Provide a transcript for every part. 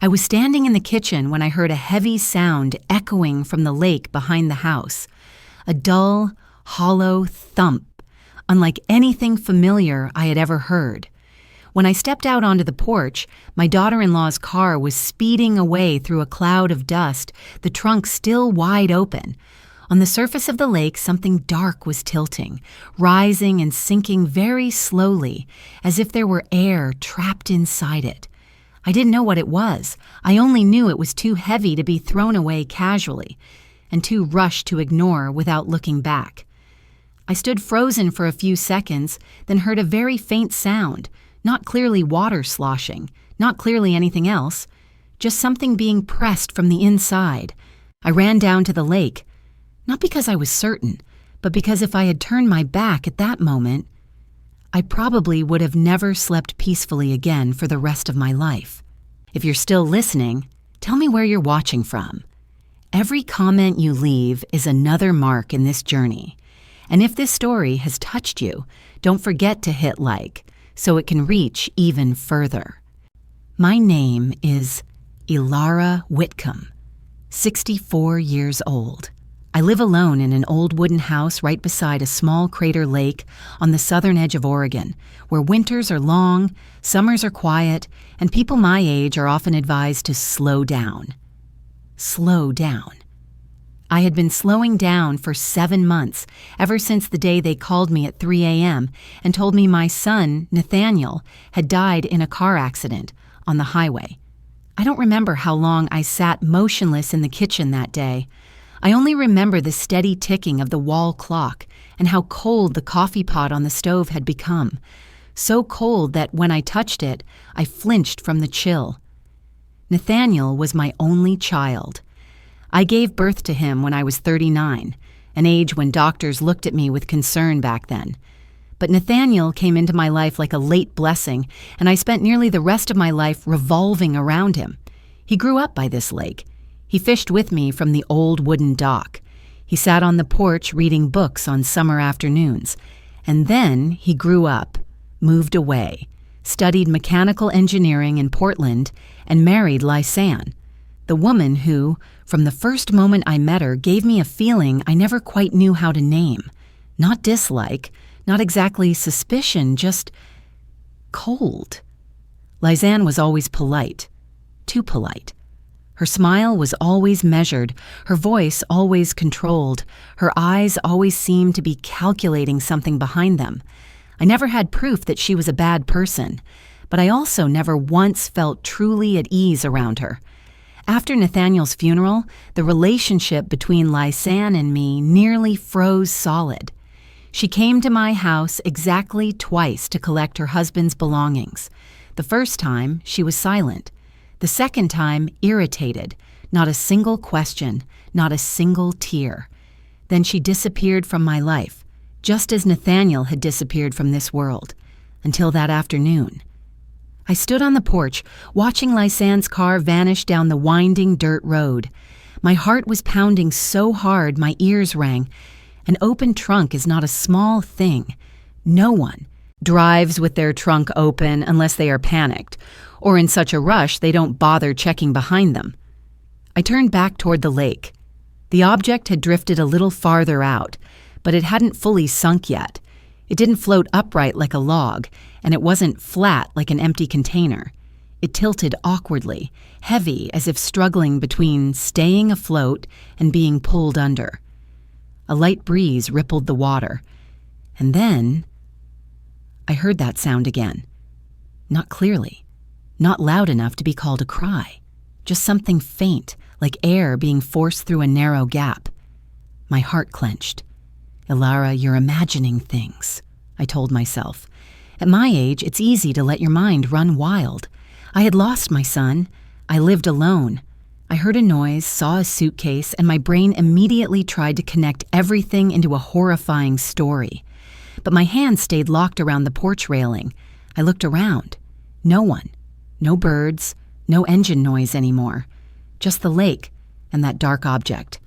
I was standing in the kitchen when I heard a heavy sound echoing from the lake behind the house. A dull, hollow thump, unlike anything familiar I had ever heard. When I stepped out onto the porch, my daughter-in-law's car was speeding away through a cloud of dust, the trunk still wide open. On the surface of the lake, something dark was tilting, rising and sinking very slowly, as if there were air trapped inside it. I didn't know what it was. I only knew it was too heavy to be thrown away casually, and too rushed to ignore without looking back. I stood frozen for a few seconds, then heard a very faint sound, not clearly water sloshing, not clearly anything else, just something being pressed from the inside. I ran down to the lake, not because I was certain, but because if I had turned my back at that moment, I probably would have never slept peacefully again for the rest of my life. If you're still listening, tell me where you're watching from. Every comment you leave is another mark in this journey. And if this story has touched you, don't forget to hit like so it can reach even further. My name is Ilara Whitcomb, 64 years old. I live alone in an old wooden house right beside a small crater lake on the southern edge of Oregon, where winters are long, summers are quiet, and people my age are often advised to slow down. Slow down. I had been slowing down for 7 months, ever since the day they called me at 3 a.m. and told me my son, Nathaniel, had died in a car accident on the highway. I don't remember how long I sat motionless in the kitchen that day. I only remember the steady ticking of the wall clock and how cold the coffee pot on the stove had become. So cold that when I touched it, I flinched from the chill. Nathaniel was my only child. I gave birth to him when I was 39, an age when doctors looked at me with concern back then. But Nathaniel came into my life like a late blessing, and I spent nearly the rest of my life revolving around him. He grew up by this lake. He fished with me from the old wooden dock. He sat on the porch reading books on summer afternoons. And then he grew up, moved away, studied mechanical engineering in Portland, and married Lysanne, the woman who, from the first moment I met her, gave me a feeling I never quite knew how to name. Not dislike, not exactly suspicion, just cold. Lysanne was always polite, too polite. Her smile was always measured, her voice always controlled, her eyes always seemed to be calculating something behind them. I never had proof that she was a bad person, but I also never once felt truly at ease around her. After Nathaniel's funeral, the relationship between Lysanne and me nearly froze solid. She came to my house exactly twice to collect her husband's belongings. The first time, she was silent. The second time, irritated. Not a single question, not a single tear. Then she disappeared from my life, just as Nathaniel had disappeared from this world, until that afternoon. I stood on the porch, watching Lysanne's car vanish down the winding dirt road. My heart was pounding so hard my ears rang. An open trunk is not a small thing. No one drives with their trunk open unless they are panicked, or in such a rush they don't bother checking behind them. I turned back toward the lake. The object had drifted a little farther out, but it hadn't fully sunk yet. It didn't float upright like a log, and it wasn't flat like an empty container. It tilted awkwardly, heavy as if struggling between staying afloat and being pulled under. A light breeze rippled the water, and then I heard that sound again. Not clearly, not loud enough to be called a cry, just something faint, like air being forced through a narrow gap. My heart clenched. Ilara, you're imagining things, I told myself. At my age, it's easy to let your mind run wild. I had lost my son. I lived alone. I heard a noise, saw a suitcase, and my brain immediately tried to connect everything into a horrifying story. But my hand stayed locked around the porch railing. I looked around. No one. No birds. No engine noise anymore. Just the lake and that dark object.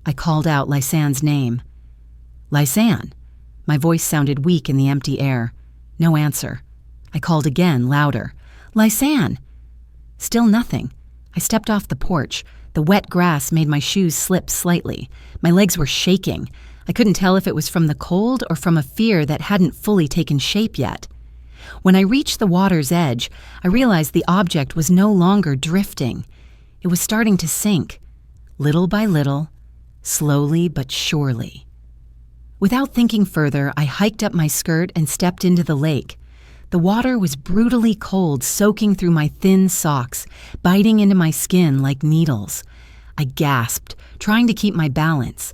I called out Lysanne's name. Lysanne. My voice sounded weak in the empty air. No answer. I called again, louder. Lysanne. Still nothing. I stepped off the porch. The wet grass made my shoes slip slightly. My legs were shaking. I couldn't tell if it was from the cold or from a fear that hadn't fully taken shape yet. When I reached the water's edge, I realized the object was no longer drifting. It was starting to sink, little by little, slowly but surely. Without thinking further, I hiked up my skirt and stepped into the lake. The water was brutally cold, soaking through my thin socks, biting into my skin like needles. I gasped, trying to keep my balance.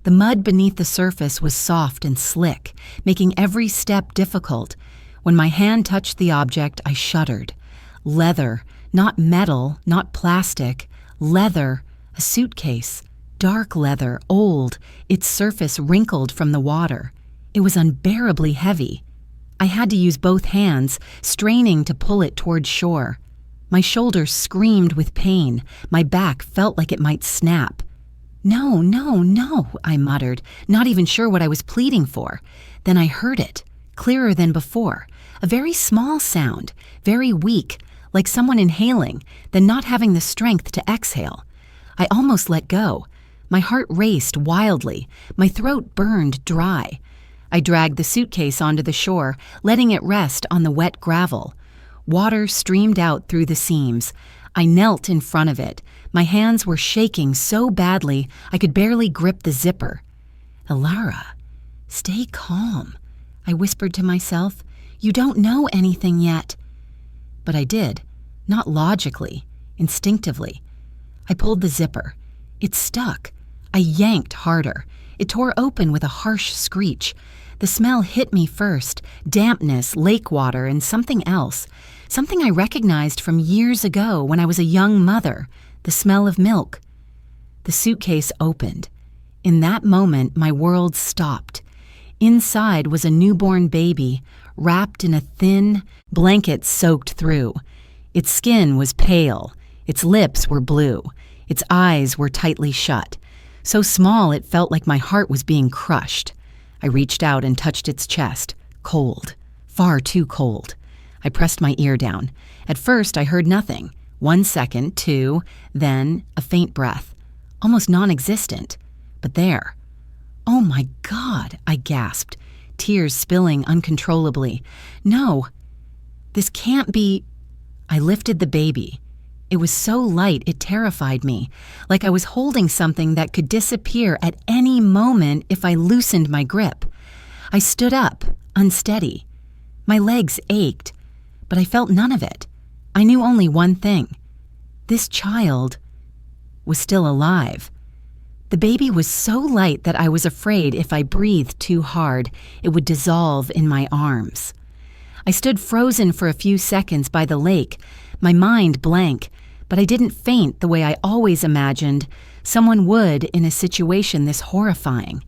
The mud beneath the surface was soft and slick, making every step difficult. When my hand touched the object, I shuddered. Leather, not metal, not plastic. Leather, a suitcase. Dark leather, old, its surface wrinkled from the water. It was unbearably heavy. I had to use both hands, straining to pull it toward shore. My shoulders screamed with pain. My back felt like it might snap. No, no, no, I muttered, not even sure what I was pleading for. Then I heard it, clearer than before. A very small sound, very weak, like someone inhaling, then not having the strength to exhale. I almost let go. My heart raced wildly. My throat burned dry. I dragged the suitcase onto the shore, letting it rest on the wet gravel. Water streamed out through the seams. I knelt in front of it. My hands were shaking so badly I could barely grip the zipper. "Elara, stay calm," I whispered to myself. "You don't know anything yet." But I did, not logically, instinctively. I pulled the zipper. It stuck. I yanked harder. It tore open with a harsh screech. The smell hit me first, dampness, lake water, and something else. Something I recognized from years ago when I was a young mother, the smell of milk. The suitcase opened. In that moment, my world stopped. Inside was a newborn baby, wrapped in a thin blanket soaked through. Its skin was pale. Its lips were blue. Its eyes were tightly shut. So small it felt like my heart was being crushed. I reached out and touched its chest. Cold. Far too cold. I pressed my ear down. At first, I heard nothing. 1 second, 2, then a faint breath. Almost non-existent. But there. "Oh my God," I gasped, tears spilling uncontrollably. "No, this can't be." I lifted the baby. It was so light it terrified me, like I was holding something that could disappear at any moment if I loosened my grip. I stood up, unsteady. My legs ached, but I felt none of it. I knew only one thing. This child was still alive. The baby was so light that I was afraid if I breathed too hard, it would dissolve in my arms. I stood frozen for a few seconds by the lake, my mind blank, but I didn't faint the way I always imagined someone would in a situation this horrifying.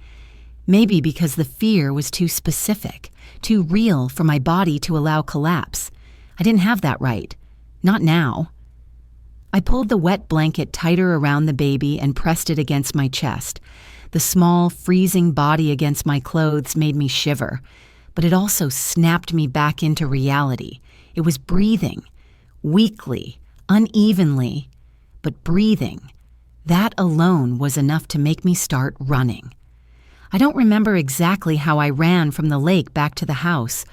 Maybe because the fear was too specific, too real for my body to allow collapse. I didn't have that right. Not now. I pulled the wet blanket tighter around the baby and pressed it against my chest. The small, freezing body against my clothes made me shiver, but it also snapped me back into reality. It was breathing, weakly, unevenly, but breathing. That alone was enough to make me start running. I don't remember exactly how I ran from the lake back to the house.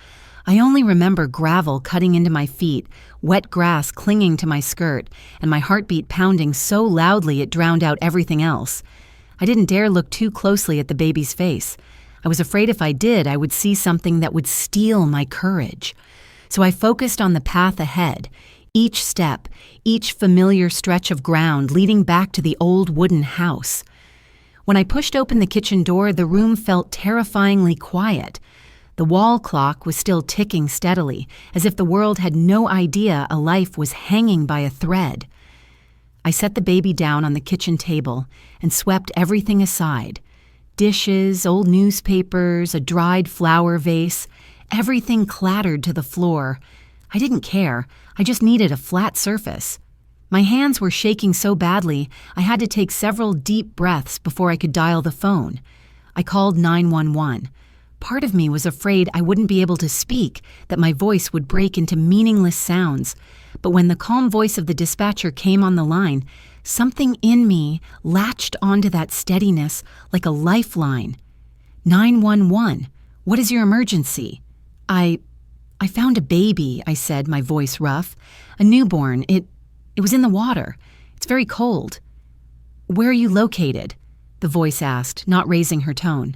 I only remember gravel cutting into my feet, wet grass clinging to my skirt, and my heartbeat pounding so loudly it drowned out everything else. I didn't dare look too closely at the baby's face. I was afraid if I did, I would see something that would steal my courage. So I focused on the path ahead, each step, each familiar stretch of ground leading back to the old wooden house. When I pushed open the kitchen door, the room felt terrifyingly quiet. The wall clock was still ticking steadily, as if the world had no idea a life was hanging by a thread. I set the baby down on the kitchen table and swept everything aside. Dishes, old newspapers, a dried flower vase, everything clattered to the floor. I didn't care. I just needed a flat surface. My hands were shaking so badly, I had to take several deep breaths before I could dial the phone. I called 911. Part of me was afraid I wouldn't be able to speak, that my voice would break into meaningless sounds. But when the calm voice of the dispatcher came on the line, something in me latched onto that steadiness like a lifeline. 911, what is your emergency? I found a baby, I said, my voice rough. A newborn. It was in the water. It's very cold. Where are you located? The voice asked, not raising her tone.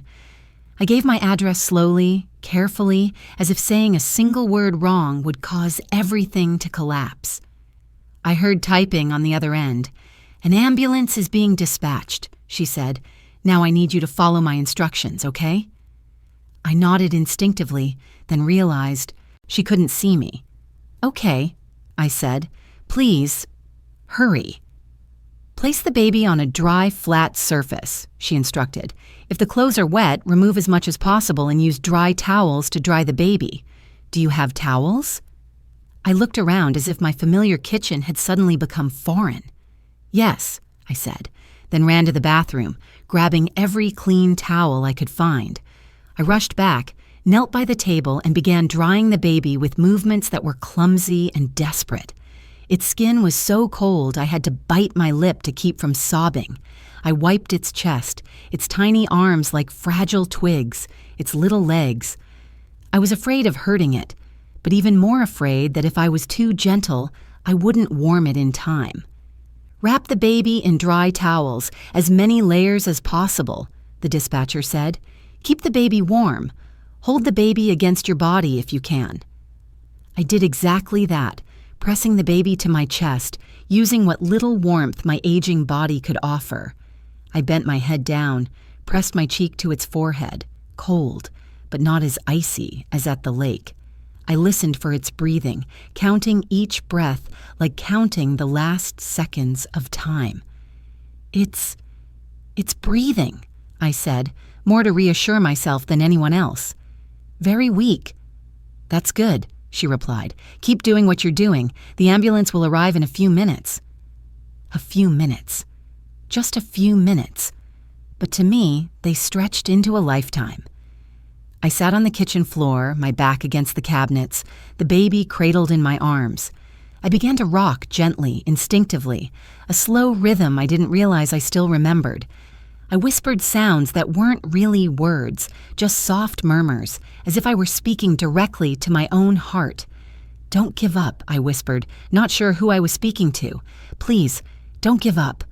I gave my address slowly, carefully, as if saying a single word wrong would cause everything to collapse. I heard typing on the other end. An ambulance is being dispatched, she said. Now I need you to follow my instructions, okay? I nodded instinctively, then realized she couldn't see me. Okay, I said. Please, hurry. Place the baby on a dry, flat surface, she instructed. If the clothes are wet, remove as much as possible and use dry towels to dry the baby. Do you have towels? I looked around as if my familiar kitchen had suddenly become foreign. Yes, I said, then ran to the bathroom, grabbing every clean towel I could find. I rushed back, knelt by the table, and began drying the baby with movements that were clumsy and desperate. Its skin was so cold I had to bite my lip to keep from sobbing. I wiped its chest, its tiny arms like fragile twigs, its little legs. I was afraid of hurting it, but even more afraid that if I was too gentle, I wouldn't warm it in time. Wrap the baby in dry towels, as many layers as possible, the dispatcher said. Keep the baby warm. Hold the baby against your body if you can. I did exactly that, pressing the baby to my chest, using what little warmth my aging body could offer. I bent my head down, pressed my cheek to its forehead, cold, but not as icy as at the lake. I listened for its breathing, counting each breath like counting the last seconds of time. It's breathing, I said, more to reassure myself than anyone else. Very weak. That's good, she replied. Keep doing what you're doing. The ambulance will arrive in a few minutes. A few minutes. Just a few minutes. But to me, they stretched into a lifetime. I sat on the kitchen floor, my back against the cabinets, the baby cradled in my arms. I began to rock gently, instinctively, a slow rhythm I didn't realize I still remembered. I whispered sounds that weren't really words, just soft murmurs, as if I were speaking directly to my own heart. Don't give up, I whispered, not sure who I was speaking to. Please, don't give up.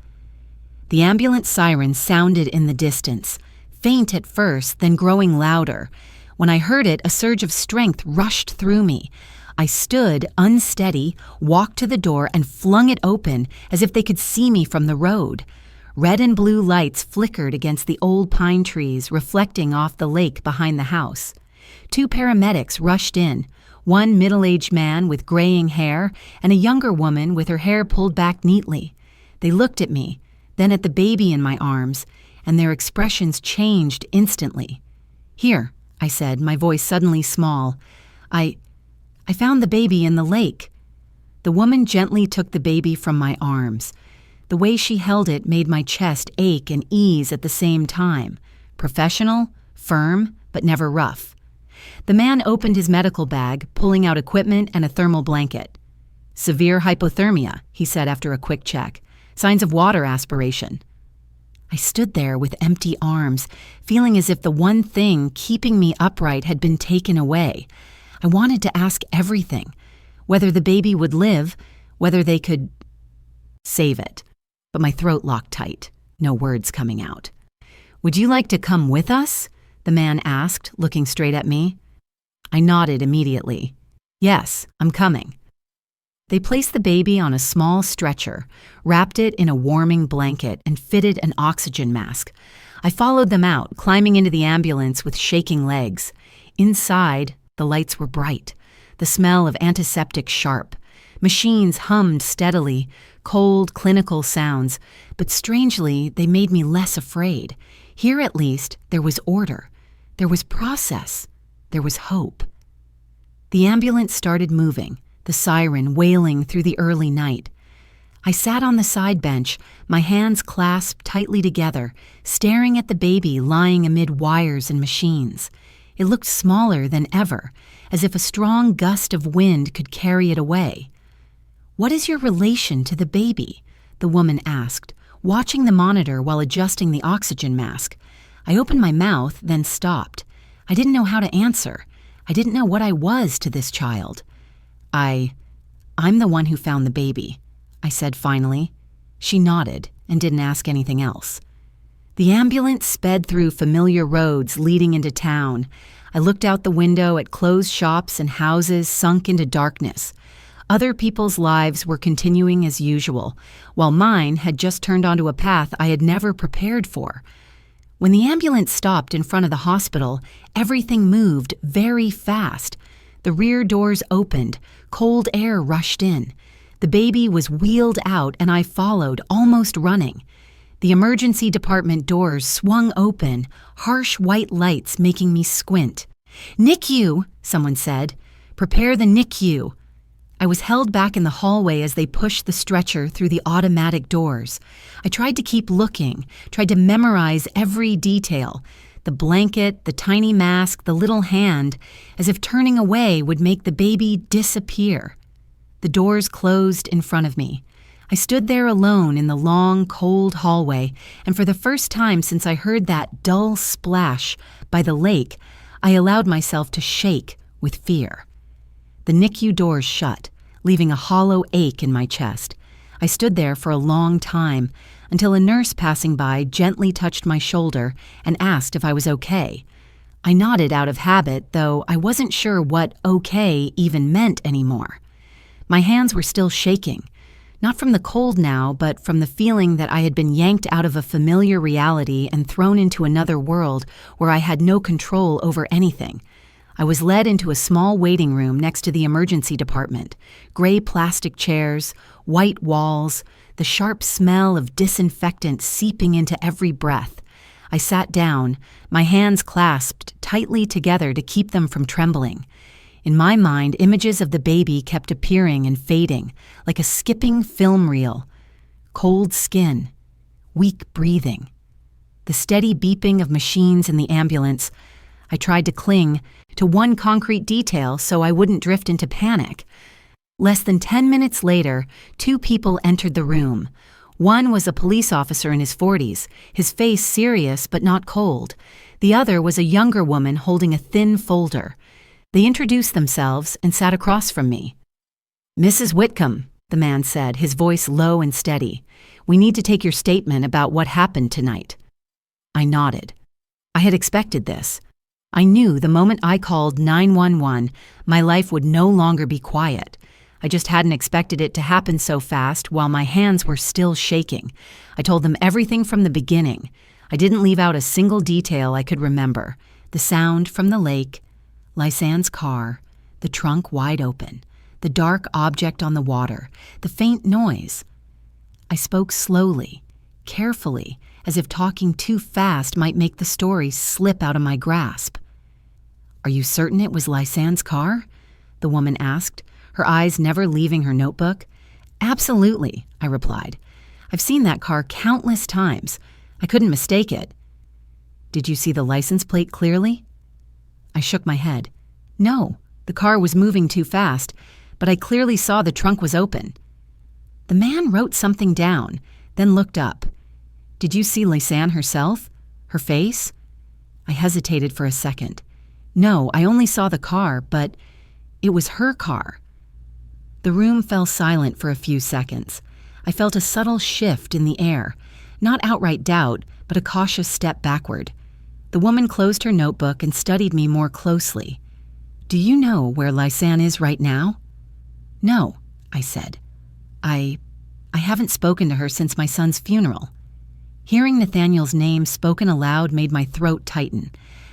The ambulance siren sounded in the distance, faint at first, then growing louder. When I heard it, a surge of strength rushed through me. I stood, unsteady, walked to the door, and flung it open as if they could see me from the road. Red and blue lights flickered against the old pine trees, reflecting off the lake behind the house. 2 paramedics rushed in, one middle-aged man with graying hair and a younger woman with her hair pulled back neatly. They looked at me, then at the baby in my arms, and their expressions changed instantly. Here, I said, my voice suddenly small. I found the baby in the lake. The woman gently took the baby from my arms. The way she held it made my chest ache and ease at the same time. Professional, firm, but never rough. The man opened his medical bag, pulling out equipment and a thermal blanket. Severe hypothermia, he said after a quick check. Signs of water aspiration. I stood there with empty arms, feeling as if the one thing keeping me upright had been taken away. I wanted to ask everything, whether the baby would live, whether they could save it. But my throat locked tight, no words coming out. Would you like to come with us? The man asked, looking straight at me. I nodded immediately. Yes, I'm coming. They placed the baby on a small stretcher, wrapped it in a warming blanket, and fitted an oxygen mask. I followed them out, climbing into the ambulance with shaking legs. Inside, the lights were bright, the smell of antiseptic sharp. Machines hummed steadily, cold, clinical sounds, but strangely, they made me less afraid. Here, at least, there was order. There was process. There was hope. The ambulance started moving, the siren wailing through the early night. I sat on the side bench, my hands clasped tightly together, staring at the baby lying amid wires and machines. It looked smaller than ever, as if a strong gust of wind could carry it away. "What is your relation to the baby?" the woman asked, watching the monitor while adjusting the oxygen mask. I opened my mouth, then stopped. I didn't know how to answer. I didn't know what I was to this child. I'm the one who found the baby," I said finally. She nodded and didn't ask anything else. The ambulance sped through familiar roads leading into town. I looked out the window at closed shops and houses sunk into darkness. Other people's lives were continuing as usual, while mine had just turned onto a path I had never prepared for. When the ambulance stopped in front of the hospital, everything moved very fast. The rear doors opened, cold air rushed in. The baby was wheeled out and I followed, almost running. The emergency department doors swung open, harsh white lights making me squint. "NICU," someone said. "Prepare the NICU." I was held back in the hallway as they pushed the stretcher through the automatic doors. I tried to keep looking, tried to memorize every detail. The blanket, the tiny mask, the little hand, as if turning away would make the baby disappear. The doors closed in front of me. I stood there alone in the long, cold hallway, and for the first time since I heard that dull splash by the lake, I allowed myself to shake with fear. The NICU doors shut, leaving a hollow ache in my chest. I stood there for a long time, until a nurse passing by gently touched my shoulder and asked if I was okay. I nodded out of habit, though I wasn't sure what okay even meant anymore. My hands were still shaking, not from the cold now, but from the feeling that I had been yanked out of a familiar reality and thrown into another world where I had no control over anything. I was led into a small waiting room next to the emergency department. Gray plastic chairs, white walls, the sharp smell of disinfectant seeping into every breath. I sat down, my hands clasped tightly together to keep them from trembling. In my mind, images of the baby kept appearing and fading, like a skipping film reel. Cold skin, weak breathing, the steady beeping of machines in the ambulance. I tried to cling to one concrete detail so I wouldn't drift into panic. Less than 10 minutes later, 2 people entered the room. One was a police officer in his 40s, his face serious but not cold. The other was a younger woman holding a thin folder. They introduced themselves and sat across from me. "Mrs. Whitcomb," the man said, his voice low and steady. "We need to take your statement about what happened tonight." I nodded. I had expected this. I knew the moment I called 911, my life would no longer be quiet. I just hadn't expected it to happen so fast while my hands were still shaking. I told them everything from the beginning. I didn't leave out a single detail I could remember. The sound from the lake, Lysanne's car, the trunk wide open, the dark object on the water, the faint noise. I spoke slowly, carefully, as if talking too fast might make the story slip out of my grasp. "Are you certain it was Lysanne's car?" the woman asked, her eyes never leaving her notebook. "Absolutely," I replied. "I've seen that car countless times. I couldn't mistake it." "Did you see the license plate clearly?" I shook my head. "No, the car was moving too fast, but I clearly saw the trunk was open." The man wrote something down, then looked up. "Did you see Lysanne herself? Her face?" I hesitated for a second. "No, I only saw the car, but it was her car." The room fell silent for a few seconds. I felt a subtle shift in the air, not outright doubt, but a cautious step backward. The woman closed her notebook and studied me more closely. "Do you know where Lysanne is right now?" "No," I said. I haven't spoken to her since my son's funeral." Hearing Nathaniel's name spoken aloud made my throat tighten.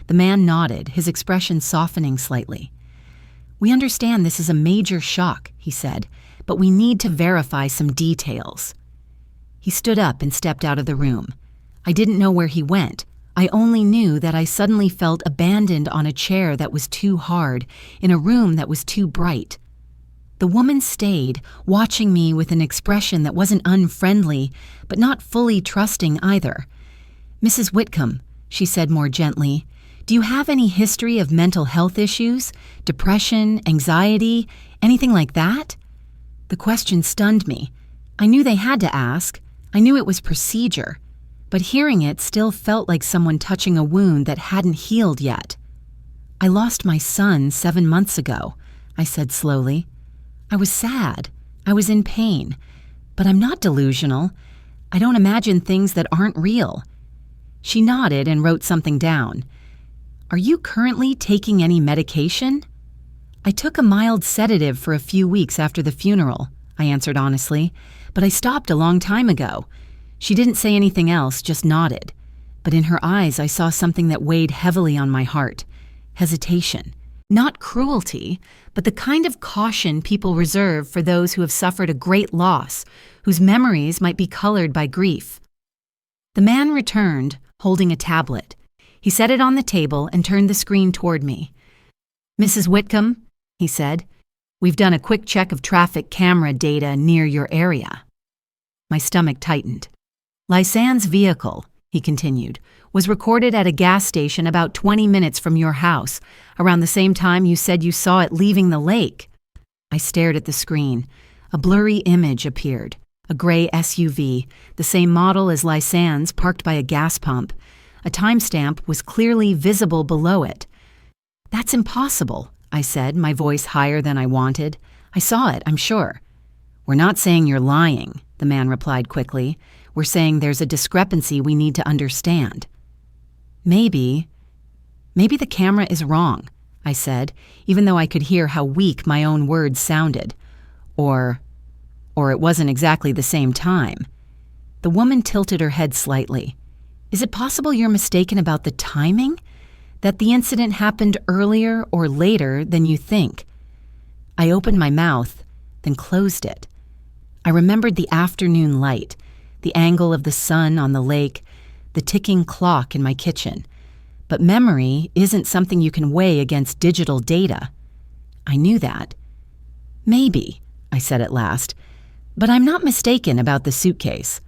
The man nodded, his expression softening slightly. "We understand this is a major shock," he said, "but we need to verify some details." He stood up and stepped out of the room. I didn't know where he went. I only knew that I suddenly felt abandoned on a chair that was too hard, in a room that was too bright. The woman stayed, watching me with an expression that wasn't unfriendly, but not fully trusting either. "Mrs. Whitcomb," she said more gently, Do you have any history of mental health issues, depression, anxiety, anything like that? The question stunned me. I knew they had to ask. I knew it was procedure. But hearing it still felt like someone touching a wound that hadn't healed yet. I lost my son 7 months ago, I said slowly. I was sad. I was in pain. But I'm not delusional. I don't imagine things that aren't real. She nodded and wrote something down. Are you currently taking any medication? I took a mild sedative for a few weeks after the funeral, I answered honestly, but I stopped a long time ago. She didn't say anything else, just nodded. But in her eyes I saw something that weighed heavily on my heart. Hesitation. Not cruelty, but the kind of caution people reserve for those who have suffered a great loss, whose memories might be colored by grief. The man returned, holding a tablet. He set it on the table and turned the screen toward me. Mrs. Whitcomb, he said, we've done a quick check of traffic camera data near your area. My stomach tightened. Lysan's vehicle, he continued, was recorded at a gas station about 20 minutes from your house, around the same time you said you saw it leaving the lake. I stared at the screen. A blurry image appeared. A gray SUV, the same model as Lysan's, parked by a gas pump. A timestamp was clearly visible below it. That's impossible, I said, my voice higher than I wanted. I saw it, I'm sure. We're not saying you're lying, the man replied quickly. We're saying there's a discrepancy we need to understand. Maybe the camera is wrong, I said, even though I could hear how weak my own words sounded. Or it wasn't exactly the same time. The woman tilted her head slightly. Is it possible you're mistaken about the timing? That the incident happened earlier or later than you think? I opened my mouth, then closed it. I remembered the afternoon light, the angle of the sun on the lake, the ticking clock in my kitchen. But memory isn't something you can weigh against digital data. I knew that. Maybe, I said at last, but I'm not mistaken about the suitcase.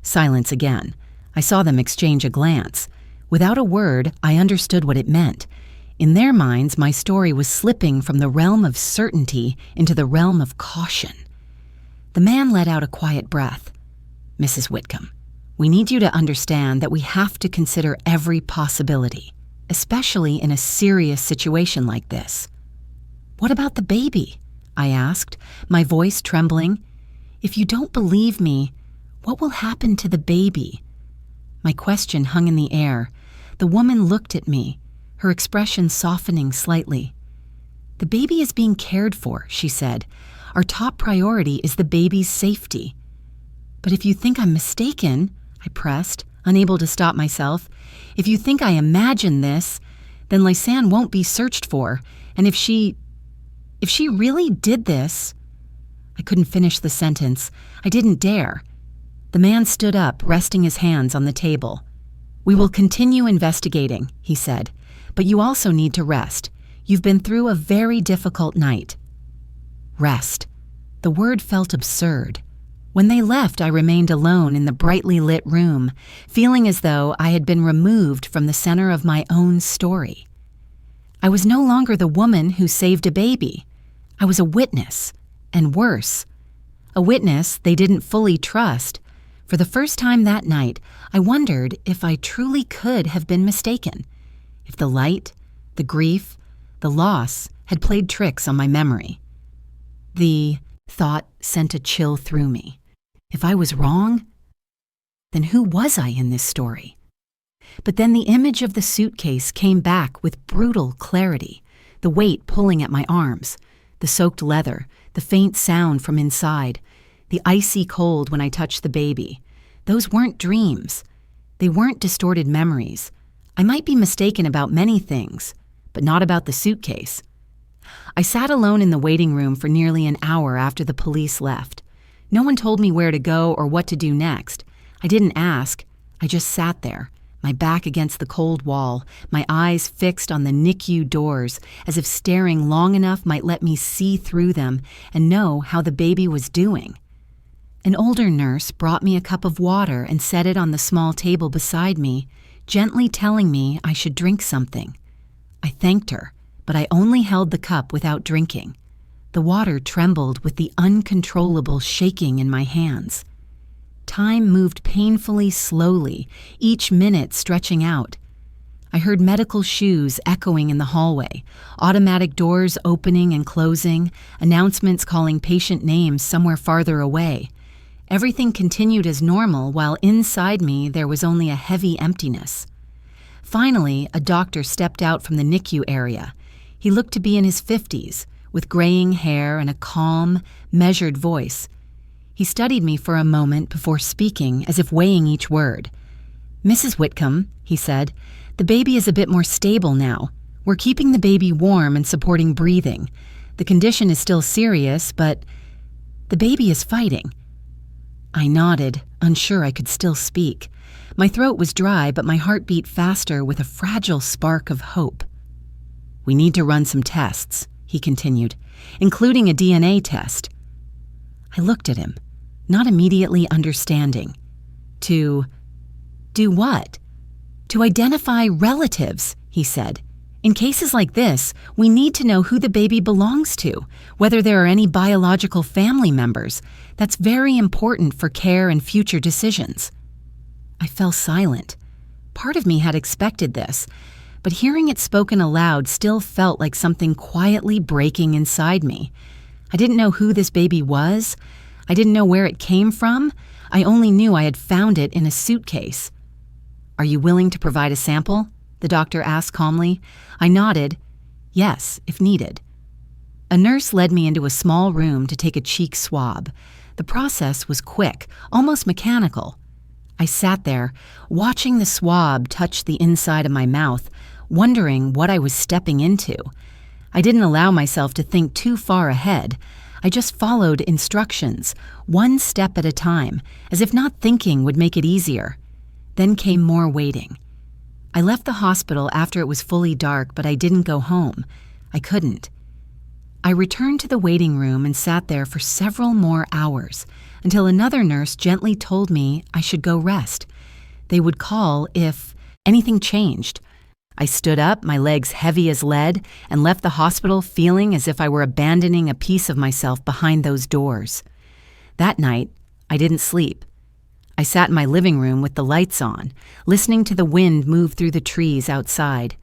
Silence again. I saw them exchange a glance. Without a word, I understood what it meant. In their minds, my story was slipping from the realm of certainty into the realm of caution. The man let out a quiet breath. Mrs. Whitcomb, we need you to understand that we have to consider every possibility, especially in a serious situation like this. What about the baby? I asked, my voice trembling. If you don't believe me, what will happen to the baby? My question hung in the air. The woman looked at me, her expression softening slightly. The baby is being cared for, she said. Our top priority is the baby's safety. But if you think I'm mistaken, I pressed, unable to stop myself, if you think I imagine this, then Lysan won't be searched for, and if she really did this... I couldn't finish the sentence. I didn't dare. The man stood up, resting his hands on the table. We will continue investigating, he said, but you also need to rest. You've been through a very difficult night. Rest. The word felt absurd. When they left, I remained alone in the brightly lit room, feeling as though I had been removed from the center of my own story. I was no longer the woman who saved a baby. I was a witness, and worse, a witness they didn't fully trust. For the first time that night, I wondered if I truly could have been mistaken, if the light, the grief, the loss had played tricks on my memory. The thought sent a chill through me. If I was wrong, then who was I in this story? But then the image of the suitcase came back with brutal clarity, the weight pulling at my arms, the soaked leather, the faint sound from inside, the icy cold when I touched the baby. Those weren't dreams. They weren't distorted memories. I might be mistaken about many things, but not about the suitcase. I sat alone in the waiting room for nearly an hour after the police left. No one told me where to go or what to do next. I didn't ask. I just sat there, my back against the cold wall, my eyes fixed on the NICU doors, as if staring long enough might let me see through them and know how the baby was doing. An older nurse brought me a cup of water and set it on the small table beside me, gently telling me I should drink something. I thanked her, but I only held the cup without drinking. The water trembled with the uncontrollable shaking in my hands. Time moved painfully slowly, each minute stretching out. I heard medical shoes echoing in the hallway, automatic doors opening and closing, announcements calling patient names somewhere farther away. Everything continued as normal while inside me there was only a heavy emptiness. Finally, a doctor stepped out from the NICU area. He looked to be in his 50s, with graying hair and a calm, measured voice. He studied me for a moment before speaking, as if weighing each word. "Mrs. Whitcomb," he said, "the baby is a bit more stable now. We're keeping the baby warm and supporting breathing. The condition is still serious, but the baby is fighting." I nodded, unsure I could still speak. My throat was dry, but my heart beat faster with a fragile spark of hope. "We need to run some tests," he continued, "including a DNA test." I looked at him, not immediately understanding. "To do what?" "To identify relatives," he said. "In cases like this, we need to know who the baby belongs to, whether there are any biological family members. That's very important for care and future decisions." I fell silent. Part of me had expected this, but hearing it spoken aloud still felt like something quietly breaking inside me. I didn't know who this baby was. I didn't know where it came from. I only knew I had found it in a suitcase. "Are you willing to provide a sample?" the doctor asked calmly. I nodded. "Yes, if needed." A nurse led me into a small room to take a cheek swab. The process was quick, almost mechanical. I sat there, watching the swab touch the inside of my mouth, wondering what I was stepping into. I didn't allow myself to think too far ahead. I just followed instructions, one step at a time, as if not thinking would make it easier. Then came more waiting. I left the hospital after it was fully dark, but I didn't go home. I couldn't. I returned to the waiting room and sat there for several more hours, until another nurse gently told me I should go rest. They would call if anything changed. I stood up, my legs heavy as lead, and left the hospital feeling as if I were abandoning a piece of myself behind those doors. That night, I didn't sleep. I sat in my living room with the lights on, listening to the wind move through the trees outside.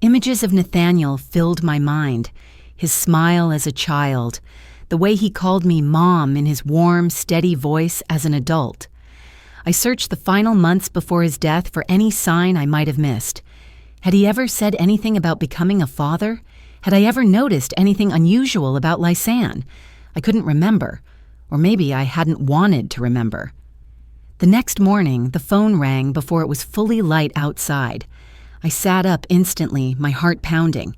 Images of Nathaniel filled my mind, his smile as a child, the way he called me Mom in his warm, steady voice as an adult. I searched the final months before his death for any sign I might have missed. Had he ever said anything about becoming a father? Had I ever noticed anything unusual about Lysanne? I couldn't remember, or maybe I hadn't wanted to remember. The next morning, the phone rang before it was fully light outside. I sat up instantly, my heart pounding.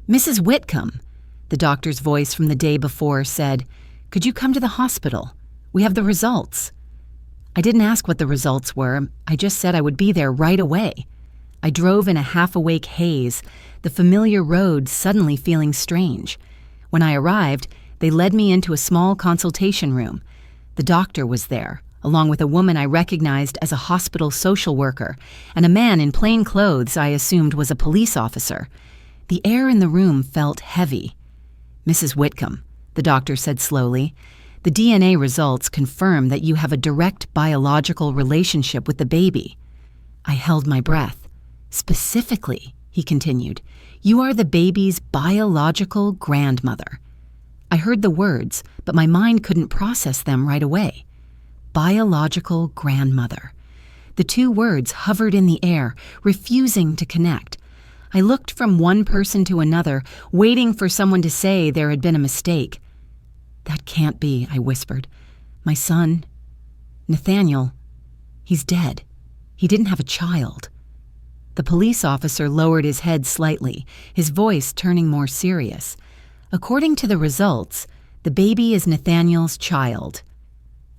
"Mrs. Whitcomb," the doctor's voice from the day before said, "Could you come to the hospital? We have the results." I didn't ask what the results were. I just said I would be there right away. I drove in a half-awake haze, the familiar road suddenly feeling strange. When I arrived, they led me into a small consultation room. The doctor was there, along with a woman I recognized as a hospital social worker, and a man in plain clothes I assumed was a police officer. The air in the room felt heavy. "Mrs. Whitcomb," the doctor said slowly, "the DNA results confirm that you have a direct biological relationship with the baby." I held my breath. "Specifically," he continued, "you are the baby's biological grandmother." I heard the words, but my mind couldn't process them right away. Biological grandmother. The two words hovered in the air, refusing to connect. I looked from one person to another, waiting for someone to say there had been a mistake. "That can't be," I whispered. "My son, Nathaniel, he's dead. He didn't have a child." The police officer lowered his head slightly, his voice turning more serious. "According to the results, the baby is Nathaniel's child."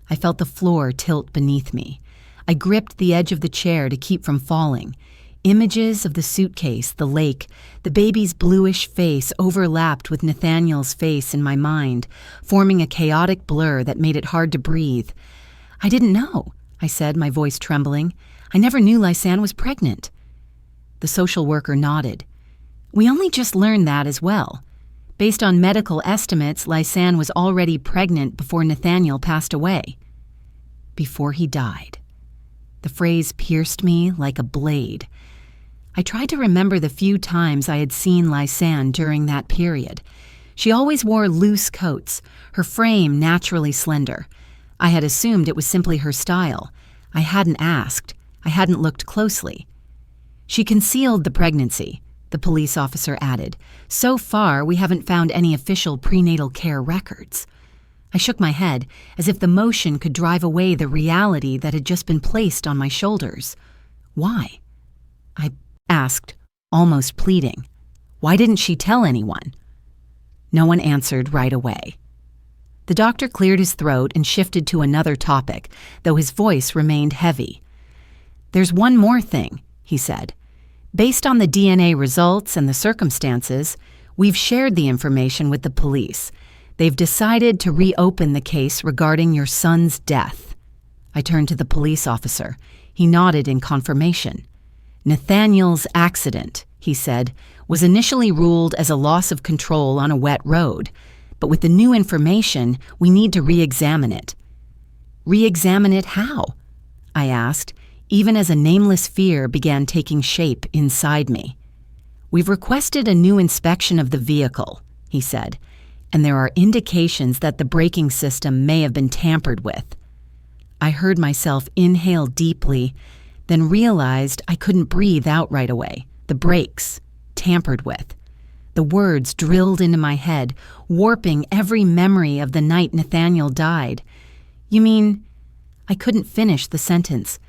I felt the floor tilt beneath me. I gripped the edge of the chair to keep from falling. Images of the suitcase, the lake, the baby's bluish face overlapped with Nathaniel's face in my mind, forming a chaotic blur that made it hard to breathe. "I didn't know," I said, my voice trembling. "I never knew Lysanne was pregnant." The social worker nodded. We only just learned that as well. Based on medical estimates, Lysanne was already pregnant before Nathaniel passed away. Before he died. The phrase pierced me like a blade. I tried to remember the few times I had seen Lysanne during that period. She always wore loose coats, her frame naturally slender. I had assumed it was simply her style. I hadn't asked. I hadn't looked closely. She concealed the pregnancy, the police officer added. So far, we haven't found any official prenatal care records. I shook my head, as if the motion could drive away the reality that had just been placed on my shoulders. Why? I asked, almost pleading. Why didn't she tell anyone? No one answered right away. The doctor cleared his throat and shifted to another topic, though his voice remained heavy. There's one more thing, he said. Based on the DNA results and the circumstances, we've shared the information with the police. They've decided to reopen the case regarding your son's death. I turned to the police officer. He nodded in confirmation. Nathaniel's accident, he said, was initially ruled as a loss of control on a wet road. But with the new information, we need to re-examine it. Re-examine it how? I asked, even as a nameless fear began taking shape inside me. We've requested a new inspection of the vehicle, he said, and there are indications that the braking system may have been tampered with. I heard myself inhale deeply, then realized I couldn't breathe out right away. The brakes, tampered with. The words drilled into my head, warping every memory of the night Nathaniel died. You mean? I couldn't finish the sentence.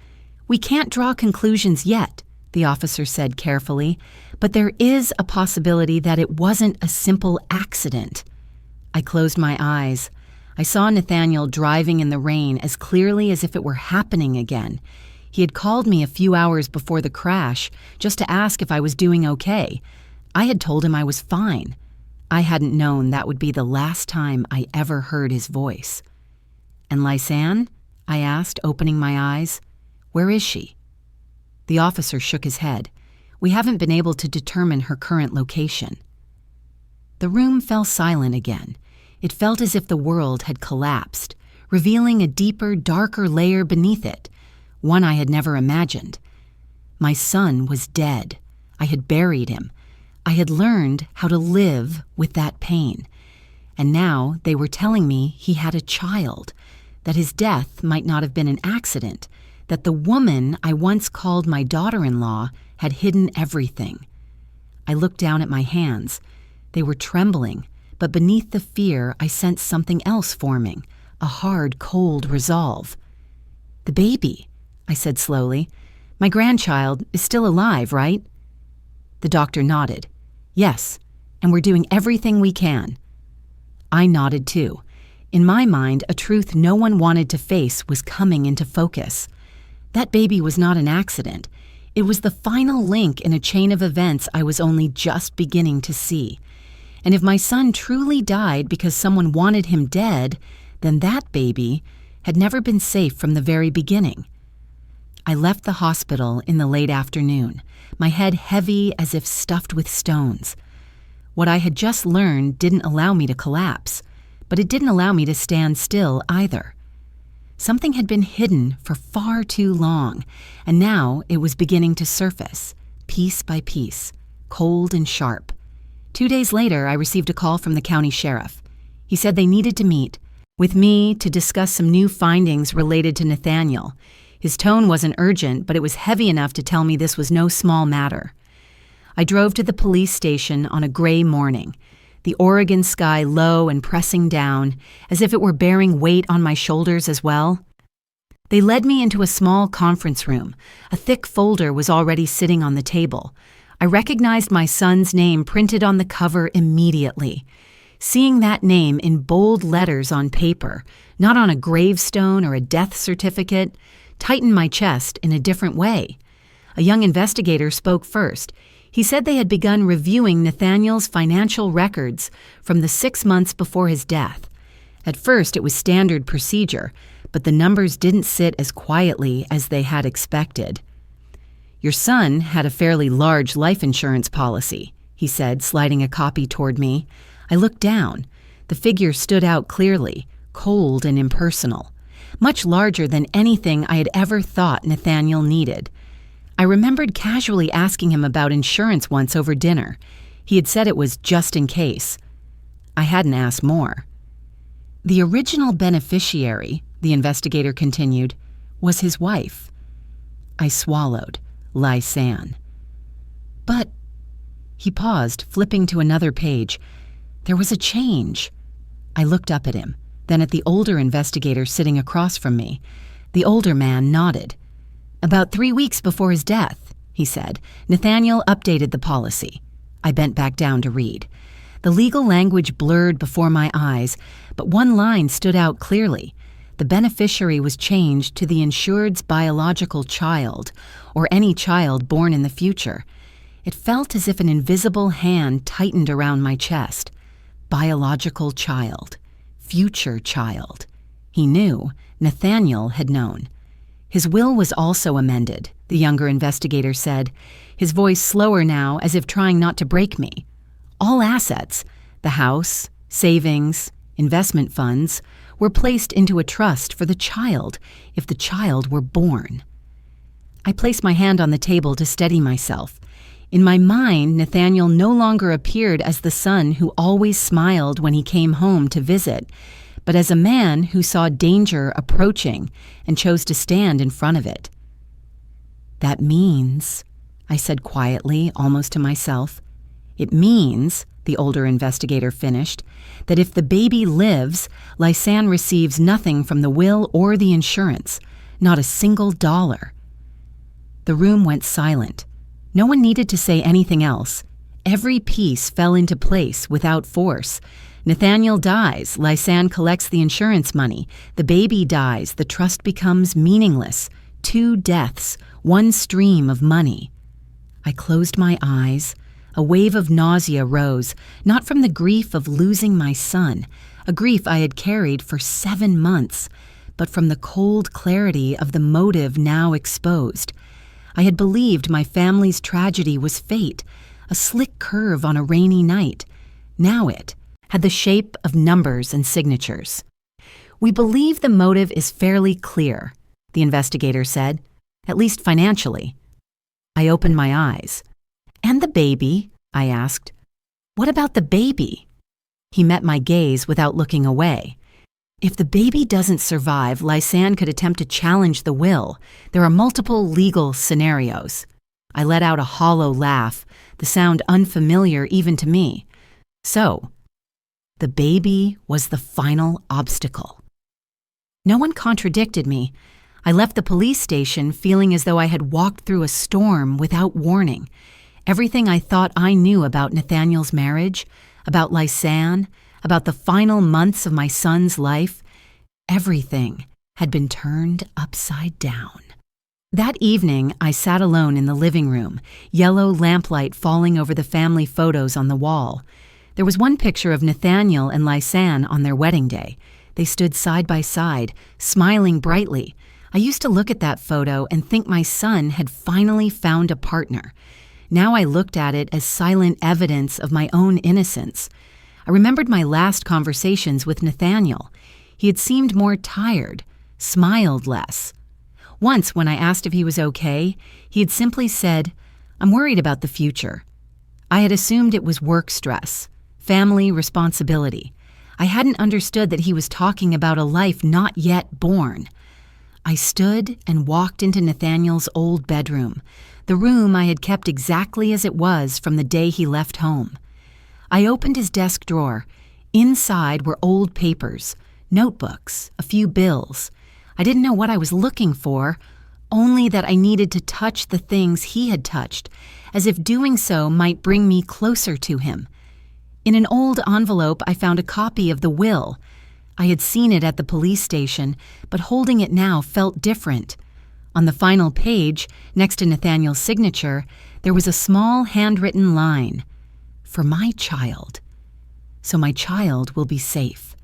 We can't draw conclusions yet, the officer said carefully, but there is a possibility that it wasn't a simple accident. I closed my eyes. I saw Nathaniel driving in the rain as clearly as if it were happening again. He had called me a few hours before the crash just to ask if I was doing okay. I had told him I was fine. I hadn't known that would be the last time I ever heard his voice. And Lysanne? I asked, opening my eyes. Where is she? The officer shook his head. We haven't been able to determine her current location. The room fell silent again. It felt as if the world had collapsed, revealing a deeper, darker layer beneath it, one I had never imagined. My son was dead. I had buried him. I had learned how to live with that pain. And now they were telling me he had a child, that his death might not have been an accident, that the woman I once called my daughter-in-law had hidden everything. I looked down at my hands. They were trembling, but beneath the fear I sensed something else forming, a hard, cold resolve. The baby, I said slowly. My grandchild is still alive, right? The doctor nodded. Yes, and we're doing everything we can. I nodded too. In my mind, a truth no one wanted to face was coming into focus. That baby was not an accident. It was the final link in a chain of events I was only just beginning to see. And if my son truly died because someone wanted him dead, then that baby had never been safe from the very beginning. I left the hospital in the late afternoon, my head heavy as if stuffed with stones. What I had just learned didn't allow me to collapse, but it didn't allow me to stand still either. Something had been hidden for far too long, and now it was beginning to surface, piece by piece, cold and sharp. 2 days later, I received a call from the county sheriff. He said they needed to meet with me to discuss some new findings related to Nathaniel. His tone wasn't urgent, but it was heavy enough to tell me this was no small matter. I drove to the police station on a gray morning, the Oregon sky low and pressing down, as if it were bearing weight on my shoulders as well. They led me into a small conference room. A thick folder was already sitting on the table. I recognized my son's name printed on the cover immediately. Seeing that name in bold letters on paper, not on a gravestone or a death certificate, tightened my chest in a different way. A young investigator spoke first. He said they had begun reviewing Nathaniel's financial records from the 6 months before his death. At first, it was standard procedure, but the numbers didn't sit as quietly as they had expected. Your son had a fairly large life insurance policy, he said, sliding a copy toward me. I looked down. The figure stood out clearly, cold and impersonal, much larger than anything I had ever thought Nathaniel needed. I remembered casually asking him about insurance once over dinner. He had said it was just in case. I hadn't asked more. The original beneficiary, the investigator continued, was his wife. I swallowed, Lysanne. But, he paused, flipping to another page. There was a change. I looked up at him, then at the older investigator sitting across from me. The older man nodded. About 3 weeks before his death, he said, Nathaniel updated the policy. I bent back down to read. The legal language blurred before my eyes, but one line stood out clearly. The beneficiary was changed to the insured's biological child, or any child born in the future. It felt as if an invisible hand tightened around my chest. Biological child. Future child. He knew. Nathaniel had known. His will was also amended, the younger investigator said, his voice slower now as if trying not to break me. All assets, the house, savings, investment funds, were placed into a trust for the child if the child were born. I placed my hand on the table to steady myself. In my mind, Nathaniel no longer appeared as the son who always smiled when he came home to visit, but as a man who saw danger approaching and chose to stand in front of it. That means, I said quietly, almost to myself, it means, the older investigator finished, that if the baby lives, Lysanne receives nothing from the will or the insurance, not a single dollar. The room went silent. No one needed to say anything else. Every piece fell into place without force. Nathaniel dies, Lysanne collects the insurance money. The baby dies, the trust becomes meaningless. 2 deaths, 1 stream of money. I closed my eyes. A wave of nausea rose, not from the grief of losing my son, a grief I had carried for 7 months, but from the cold clarity of the motive now exposed. I had believed my family's tragedy was fate, a slick curve on a rainy night. Now it had the shape of numbers and signatures. We believe the motive is fairly clear, the investigator said, at least financially. I opened my eyes. And the baby? I asked. What about the baby? He met my gaze without looking away. If the baby doesn't survive, Lysanne could attempt to challenge the will. There are multiple legal scenarios. I let out a hollow laugh, the sound unfamiliar even to me. So, the baby was the final obstacle. No one contradicted me. I left the police station feeling as though I had walked through a storm without warning. Everything I thought I knew about Nathaniel's marriage, about Lysanne, about the final months of my son's life, everything had been turned upside down. That evening, I sat alone in the living room, yellow lamplight falling over the family photos on the wall. There was one picture of Nathaniel and Lysanne on their wedding day. They stood side by side, smiling brightly. I used to look at that photo and think my son had finally found a partner. Now I looked at it as silent evidence of my own innocence. I remembered my last conversations with Nathaniel. He had seemed more tired, smiled less. Once, when I asked if he was okay, he had simply said, "I'm worried about the future." I had assumed it was work stress, family responsibility. I hadn't understood that he was talking about a life not yet born. I stood and walked into Nathaniel's old bedroom, the room I had kept exactly as it was from the day he left home. I opened his desk drawer. Inside were old papers, notebooks, a few bills. I didn't know what I was looking for, only that I needed to touch the things he had touched, as if doing so might bring me closer to him. In an old envelope, I found a copy of the will. I had seen it at the police station, but holding it now felt different. On the final page, next to Nathaniel's signature, there was a small handwritten line, "For my child. So my child will be safe."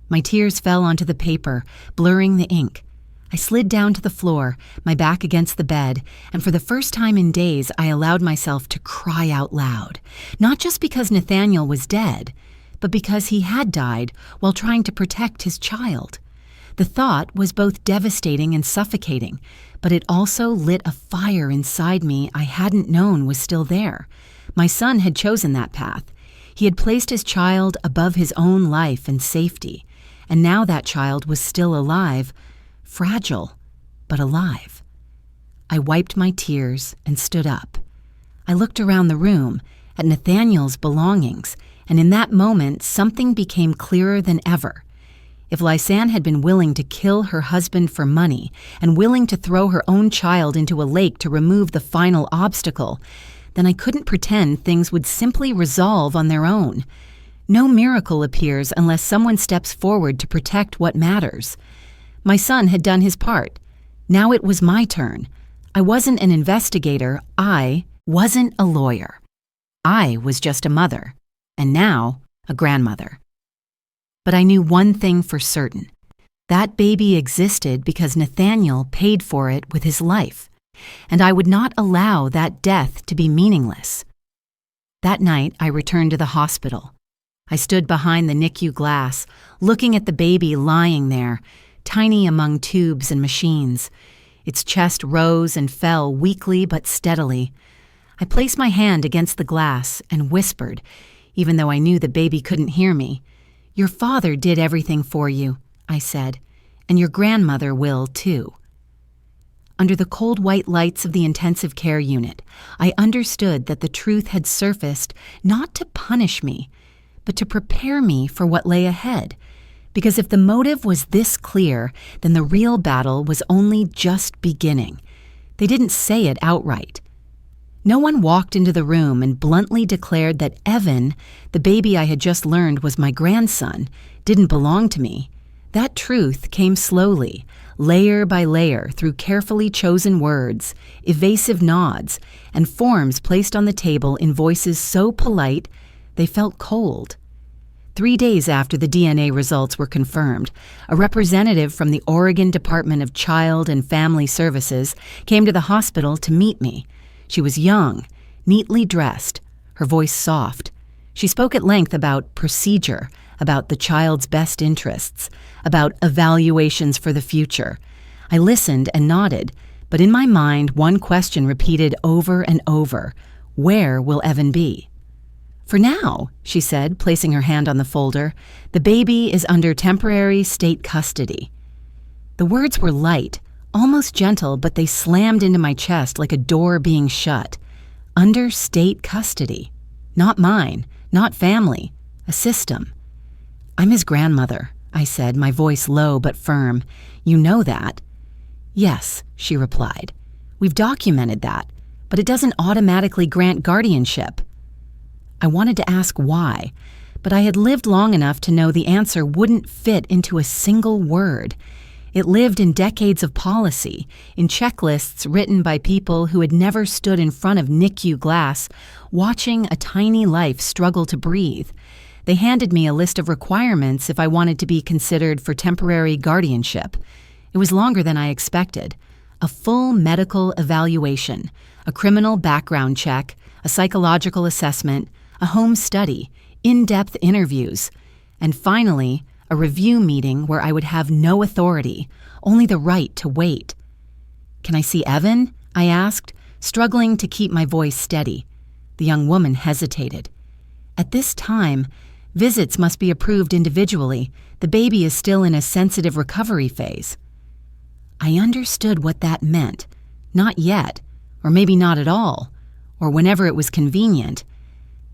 My tears fell onto the paper, blurring the ink. I I slid down to the floor, my back against the bed, and for the first time in days, I allowed myself to cry out loud. Not just because Nathaniel was dead, but because he had died while trying to protect his child. The thought was both devastating and suffocating, but it also lit a fire inside me I hadn't known was still there. My son had chosen that path. He had placed his child above his own life and safety, and now that child was still alive, fragile, but alive. I wiped my tears and stood up. I looked around the room at Nathaniel's belongings, and in that moment, something became clearer than ever. If Lysanne had been willing to kill her husband for money and willing to throw her own child into a lake to remove the final obstacle, then I couldn't pretend things would simply resolve on their own. No miracle appears unless someone steps forward to protect what matters. My son had done his part. Now it was my turn. I wasn't an investigator. I wasn't a lawyer. I was just a mother, and now a grandmother. But I knew one thing for certain. That baby existed because Nathaniel paid for it with his life, and I would not allow that death to be meaningless. That night, I returned to the hospital. I stood behind the NICU glass, looking at the baby lying there, tiny among tubes and machines. Its chest rose and fell weakly but steadily. I placed my hand against the glass and whispered, even though I knew the baby couldn't hear me. "Your father did everything for you," I said, "and your grandmother will too." Under the cold white lights of the intensive care unit, I understood that the truth had surfaced not to punish me, but to prepare me for what lay ahead. Because if the motive was this clear, then the real battle was only just beginning. They didn't say it outright. No one walked into the room and bluntly declared that Evan, the baby I had just learned was my grandson, didn't belong to me. That truth came slowly, layer by layer, through carefully chosen words, evasive nods, and forms placed on the table in voices so polite they felt cold. 3 days after the DNA results were confirmed, a representative from the Oregon Department of Child and Family Services came to the hospital to meet me. She was young, neatly dressed, her voice soft. She spoke at length about procedure, about the child's best interests, about evaluations for the future. I listened and nodded, but in my mind, one question repeated over and over: where will Evan be? "For now," she said, placing her hand on the folder, "the baby is under temporary state custody." The words were light, almost gentle, but they slammed into my chest like a door being shut. Under state custody. Not mine, not family, a system. "I'm his grandmother," I said, my voice low but firm. "You know that?" "Yes," she replied. "We've documented that, but it doesn't automatically grant guardianship." I wanted to ask why, but I had lived long enough to know the answer wouldn't fit into a single word. It lived in decades of policy, in checklists written by people who had never stood in front of NICU glass, watching a tiny life struggle to breathe. They handed me a list of requirements if I wanted to be considered for temporary guardianship. It was longer than I expected. A full medical evaluation, a criminal background check, a psychological assessment, a home study, in-depth interviews, and finally, a review meeting where I would have no authority, only the right to wait. "Can I see Evan?" I asked, struggling to keep my voice steady. The young woman hesitated. "At this time, visits must be approved individually. The baby is still in a sensitive recovery phase." I understood what that meant. Not yet, or maybe not at all, or whenever it was convenient.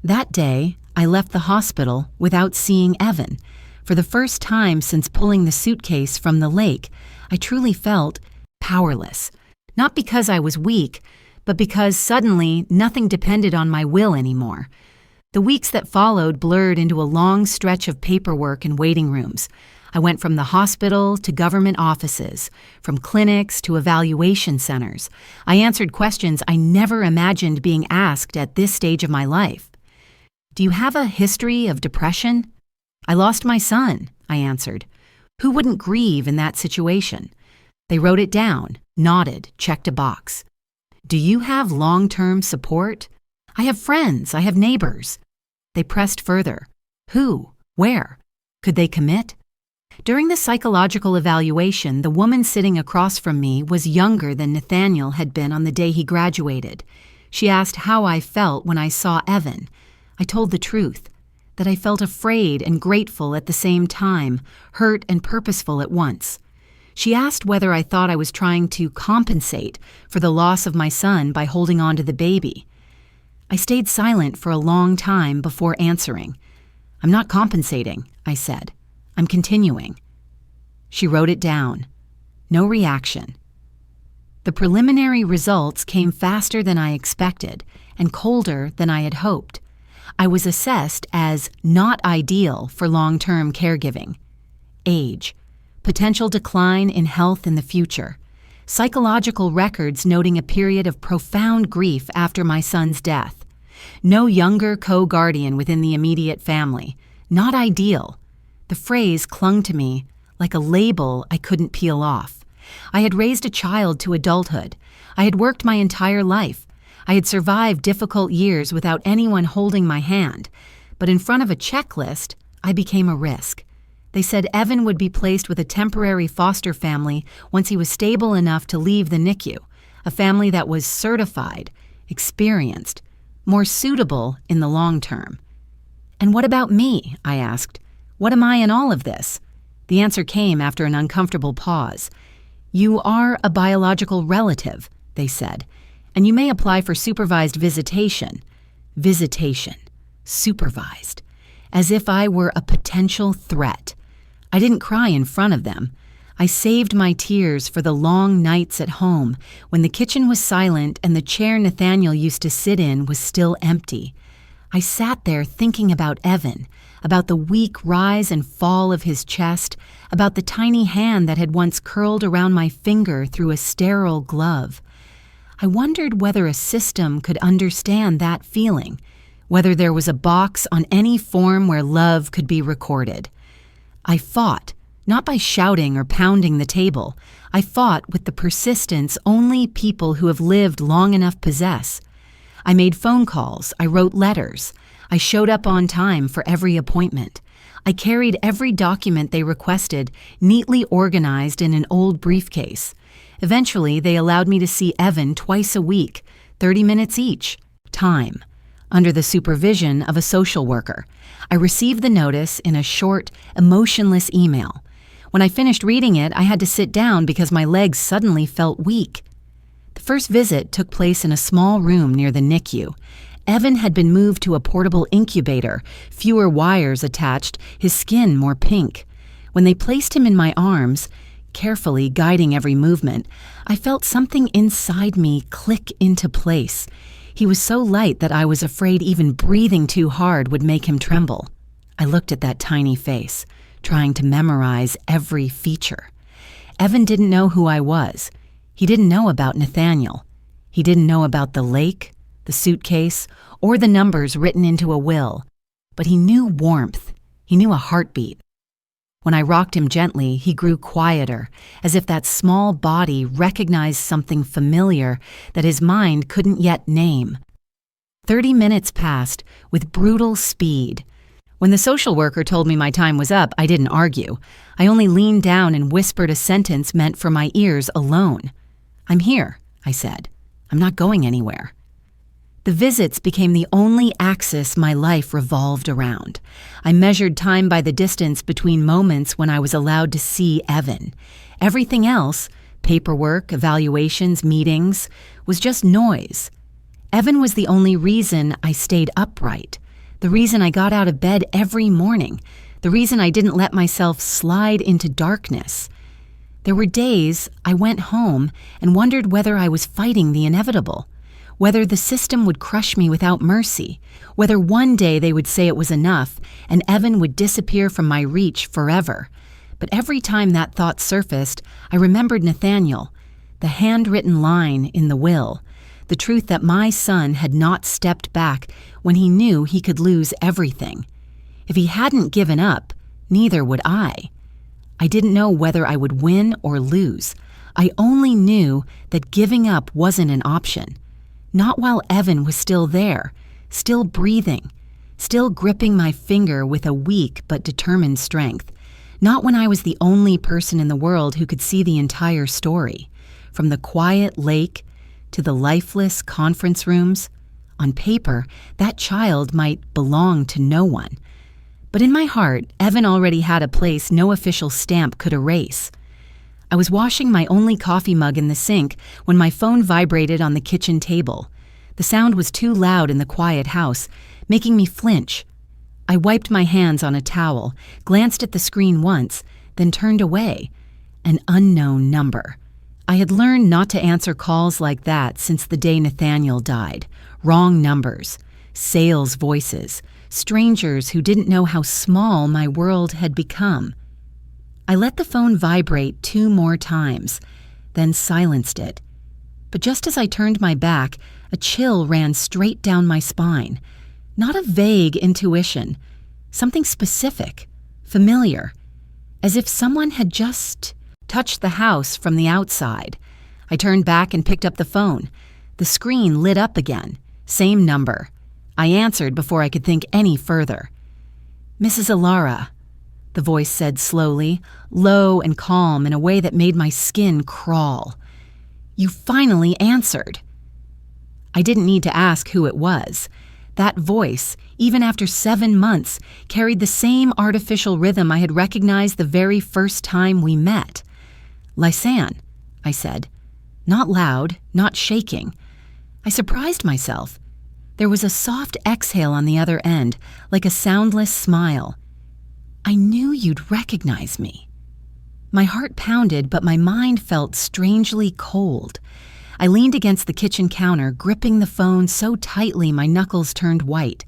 That day, I left the hospital without seeing Evan. For the first time since pulling the suitcase from the lake, I truly felt powerless. Not because I was weak, but because suddenly nothing depended on my will anymore. The weeks that followed blurred into a long stretch of paperwork and waiting rooms. I went from the hospital to government offices, from clinics to evaluation centers. I answered questions I never imagined being asked at this stage of my life. "Do you have a history of depression?" "I lost my son," I answered. Who wouldn't grieve in that situation? They wrote it down, nodded, checked a box. Do you have long-term support? I have friends, I have neighbors. They pressed further. Who? Where? Could they commit? During the psychological evaluation, the woman sitting across from me was younger than Nathaniel had been on the day he graduated. She asked how I felt when I saw Evan. I told the truth, that I felt afraid and grateful at the same time, hurt and purposeful at once. She asked whether I thought I was trying to compensate for the loss of my son by holding on to the baby. I stayed silent for a long time before answering. I'm not compensating, I said. I'm continuing. She wrote it down. No reaction. The preliminary results came faster than I expected and colder than I had hoped. I was assessed as not ideal for long-term caregiving. Age. Potential decline in health in the future. Psychological records noting a period of profound grief after my son's death. No younger co-guardian within the immediate family. Not ideal. The phrase clung to me like a label I couldn't peel off. I had raised a child to adulthood. I had worked my entire life. I had survived difficult years without anyone holding my hand. But in front of a checklist, I became a risk. They said Evan would be placed with a temporary foster family once he was stable enough to leave the NICU, a family that was certified, experienced, more suitable in the long term. And what about me? I asked. What am I in all of this? The answer came after an uncomfortable pause. You are a biological relative, they said, and you may apply for supervised visitation. Visitation. Supervised. As if I were a potential threat. I didn't cry in front of them. I saved my tears for the long nights at home when the kitchen was silent and the chair Nathaniel used to sit in was still empty. I sat there thinking about Evan, about the weak rise and fall of his chest, about the tiny hand that had once curled around my finger through a sterile glove. I wondered whether a system could understand that feeling, whether there was a box on any form where love could be recorded. I fought, not by shouting or pounding the table. I fought with the persistence only people who have lived long enough possess. I made phone calls. I wrote letters. I showed up on time for every appointment. I carried every document they requested, neatly organized in an old briefcase. Eventually, they allowed me to see Evan twice a week, 30 minutes each. Time. Under the supervision of a social worker. I received the notice in a short, emotionless email. When I finished reading it, I had to sit down because my legs suddenly felt weak. The first visit took place in a small room near the NICU. Evan had been moved to a portable incubator, fewer wires attached, his skin more pink. When they placed him in my arms, carefully guiding every movement, I felt something inside me click into place. He was so light that I was afraid even breathing too hard would make him tremble. I looked at that tiny face, trying to memorize every feature. Evan didn't know who I was. He didn't know about Nathaniel. He didn't know about the lake, the suitcase, or the numbers written into a will. But he knew warmth. He knew a heartbeat. When I rocked him gently, he grew quieter, as if that small body recognized something familiar that his mind couldn't yet name. 30 minutes passed with brutal speed. When the social worker told me my time was up, I didn't argue. I only leaned down and whispered a sentence meant for my ears alone. I'm here, I said. I'm not going anywhere. The visits became the only axis my life revolved around. I measured time by the distance between moments when I was allowed to see Evan. Everything else, paperwork, evaluations, meetings, was just noise. Evan was the only reason I stayed upright, the reason I got out of bed every morning, the reason I didn't let myself slide into darkness. There were days I went home and wondered whether I was fighting the inevitable. Whether the system would crush me without mercy, whether one day they would say it was enough and Evan would disappear from my reach forever. But every time that thought surfaced, I remembered Nathaniel, the handwritten line in the will, the truth that my son had not stepped back when he knew he could lose everything. If he hadn't given up, neither would I. I didn't know whether I would win or lose. I only knew that giving up wasn't an option. Not while Evan was still there, still breathing, still gripping my finger with a weak but determined strength. Not when I was the only person in the world who could see the entire story, from the quiet lake to the lifeless conference rooms. On paper, that child might belong to no one. But in my heart, Evan already had a place no official stamp could erase. I was washing my only coffee mug in the sink when my phone vibrated on the kitchen table. The sound was too loud in the quiet house, making me flinch. I wiped my hands on a towel, glanced at the screen once, then turned away. An unknown number. I had learned not to answer calls like that since the day Nathaniel died. Wrong numbers, sales voices, strangers who didn't know how small my world had become. I let the phone vibrate 2 more times, then silenced it. But just as I turned my back, a chill ran straight down my spine. Not a vague intuition, something specific, familiar, as if someone had just touched the house from the outside. I turned back and picked up the phone. The screen lit up again, same number. I answered before I could think any further. "Mrs. Alara," the voice said slowly, low and calm in a way that made my skin crawl. "You finally answered." I didn't need to ask who it was. That voice, even after 7 months, carried the same artificial rhythm I had recognized the very first time we met. "Lysanne," I said. Not loud, not shaking. I surprised myself. There was a soft exhale on the other end, like a soundless smile. "I knew you'd recognize me." My heart pounded, but my mind felt strangely cold. I leaned against the kitchen counter, gripping the phone so tightly my knuckles turned white.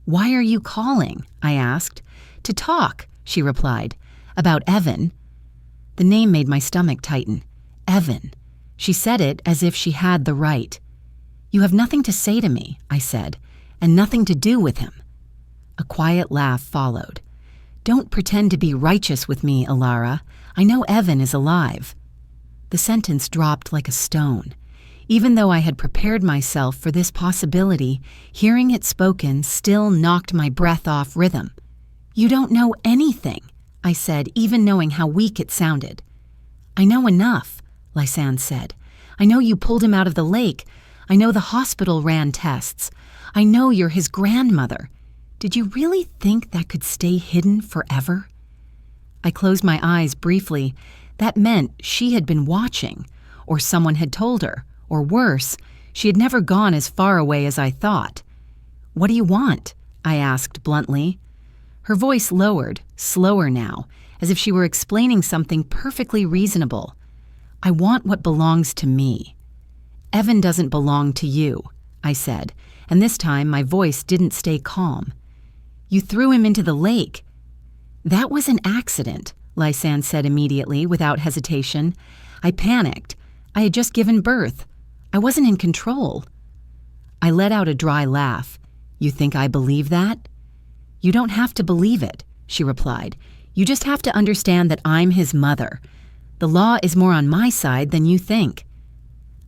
"Why are you calling?" I asked. "To talk," she replied. "About Evan." The name made my stomach tighten. Evan. She said it as if she had the right. "You have nothing to say to me," I said, "and nothing to do with him." A quiet laugh followed. "Don't pretend to be righteous with me, Alara. I know Evan is alive." The sentence dropped like a stone. Even though I had prepared myself for this possibility, hearing it spoken still knocked my breath off rhythm. "You don't know anything," I said, even knowing how weak it sounded. "I know enough," Lysanne said. "I know you pulled him out of the lake. I know the hospital ran tests. I know you're his grandmother. Did you really think that could stay hidden forever?" I closed my eyes briefly. That meant she had been watching, or someone had told her, or worse, she had never gone as far away as I thought. "What do you want?" I asked bluntly. Her voice lowered, slower now, as if she were explaining something perfectly reasonable. "I want what belongs to me." "Evan doesn't belong to you," I said, and this time my voice didn't stay calm. "You threw him into the lake." "That was an accident," Lysanne said immediately, without hesitation. "I panicked. I had just given birth. I wasn't in control." I let out a dry laugh. "You think I believe that?" "You don't have to believe it," she replied. "You just have to understand that I'm his mother. The law is more on my side than you think."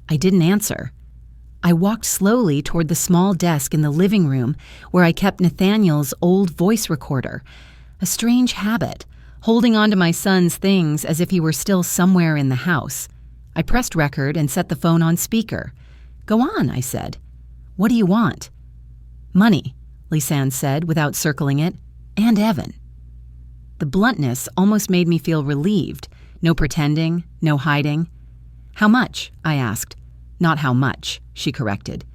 I didn't answer. I walked slowly toward the small desk in the living room where I kept Nathaniel's old voice recorder. A strange habit, holding on to my son's things as if he were still somewhere in the house. I pressed record and set the phone on speaker. "Go on," I said. "What do you want?" "Money," Lysanne said without circling it, "and Evan." The bluntness almost made me feel relieved. No pretending, no hiding. "How much?" I asked. "Not how much," she corrected.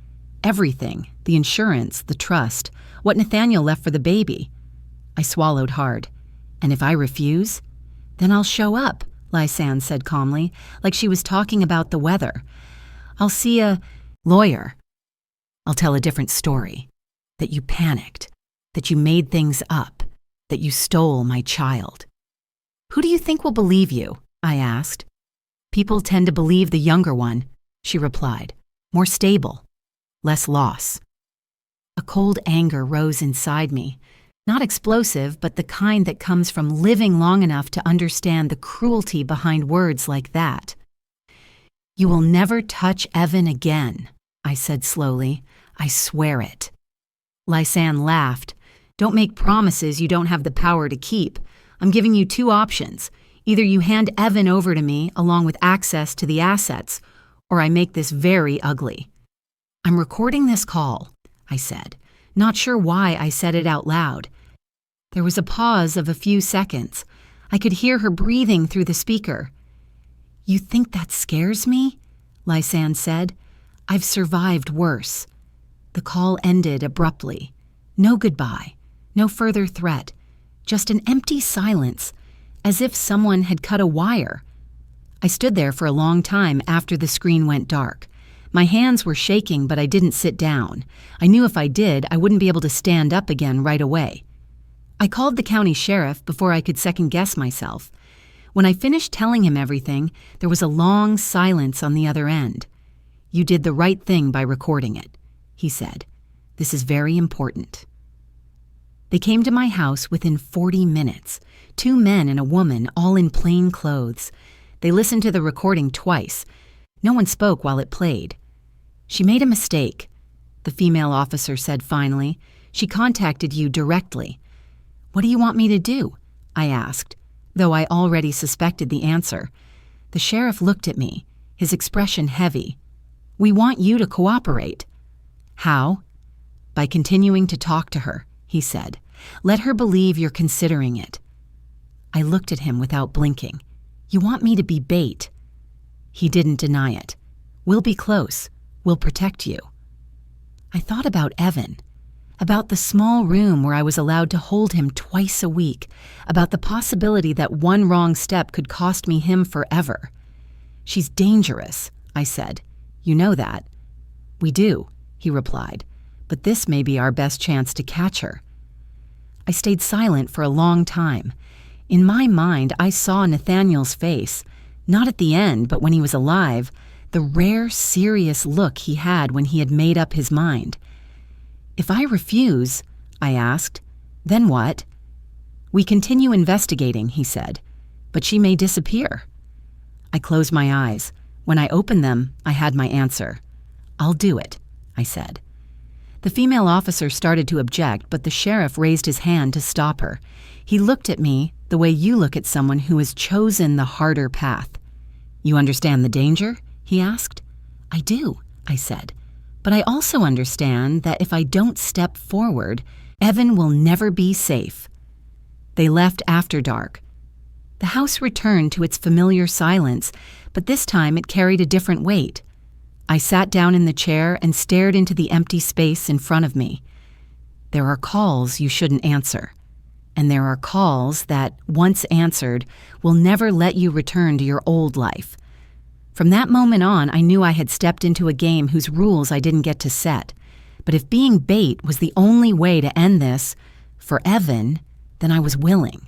"Everything, the insurance, the trust, what Nathaniel left for the baby." I swallowed hard. "And if I refuse?" "Then I'll show up," Lysanne said calmly, like she was talking about the weather. "I'll see a lawyer. I'll tell a different story. That you panicked, that you made things up, that you stole my child." "Who do you think will believe you?" I asked. "People tend to believe the younger one," she replied. "More stable, less loss." A cold anger rose inside me. Not explosive, but the kind that comes from living long enough to understand the cruelty behind words like that. "You will never touch Evan again," I said slowly. "I swear it." Lysanne laughed. "Don't make promises you don't have the power to keep. I'm giving you two options. Either you hand Evan over to me along with access to the assets, or I make this very ugly." "I'm recording this call," I said, not sure why I said it out loud. There was a pause of a few seconds. I could hear her breathing through the speaker. "You think that scares me?" Lysanne said. "I've survived worse." The call ended abruptly. No goodbye, no further threat, just an empty silence, as if someone had cut a wire. I stood there for a long time after the screen went dark. My hands were shaking, but I didn't sit down. I knew if I did, I wouldn't be able to stand up again right away. I called the county sheriff before I could second-guess myself. When I finished telling him everything, there was a long silence on the other end. "You did the right thing by recording it," he said. "This is very important." They came to my house within 40 minutes, 2 men and a woman, all in plain clothes. They listened to the recording twice. No one spoke while it played. "She made a mistake," the female officer said finally. "She contacted you directly." "What do you want me to do?" I asked, though I already suspected the answer. The sheriff looked at me, his expression heavy. "We want you to cooperate." "How?" "By continuing to talk to her," he said. "Let her believe you're considering it." I looked at him without blinking. "You want me to be bait?" He didn't deny it. "We'll be close. We'll protect you." I thought about Evan, about the small room where I was allowed to hold him twice a week, about the possibility that one wrong step could cost me him forever. "She's dangerous," I said. "You know that." "We do," he replied, "but this may be our best chance to catch her." I stayed silent for a long time. In my mind, I saw Nathaniel's face, not at the end, but when he was alive, the rare, serious look he had when he had made up his mind. "If I refuse," I asked, "then what?" "We continue investigating," he said, "but she may disappear." I closed my eyes. When I opened them, I had my answer. "I'll do it," I said. The female officer started to object, but the sheriff raised his hand to stop her. He looked at me the way you look at someone who has chosen the harder path. "You understand the danger?" he asked. "I do," I said. "But I also understand that if I don't step forward, Evan will never be safe." They left after dark. The house returned to its familiar silence, but this time it carried a different weight. I sat down in the chair and stared into the empty space in front of me. There are calls you shouldn't answer, and there are calls that, once answered, will never let you return to your old life. From that moment on, I knew I had stepped into a game whose rules I didn't get to set. But if being bait was the only way to end this, for Evan, then I was willing.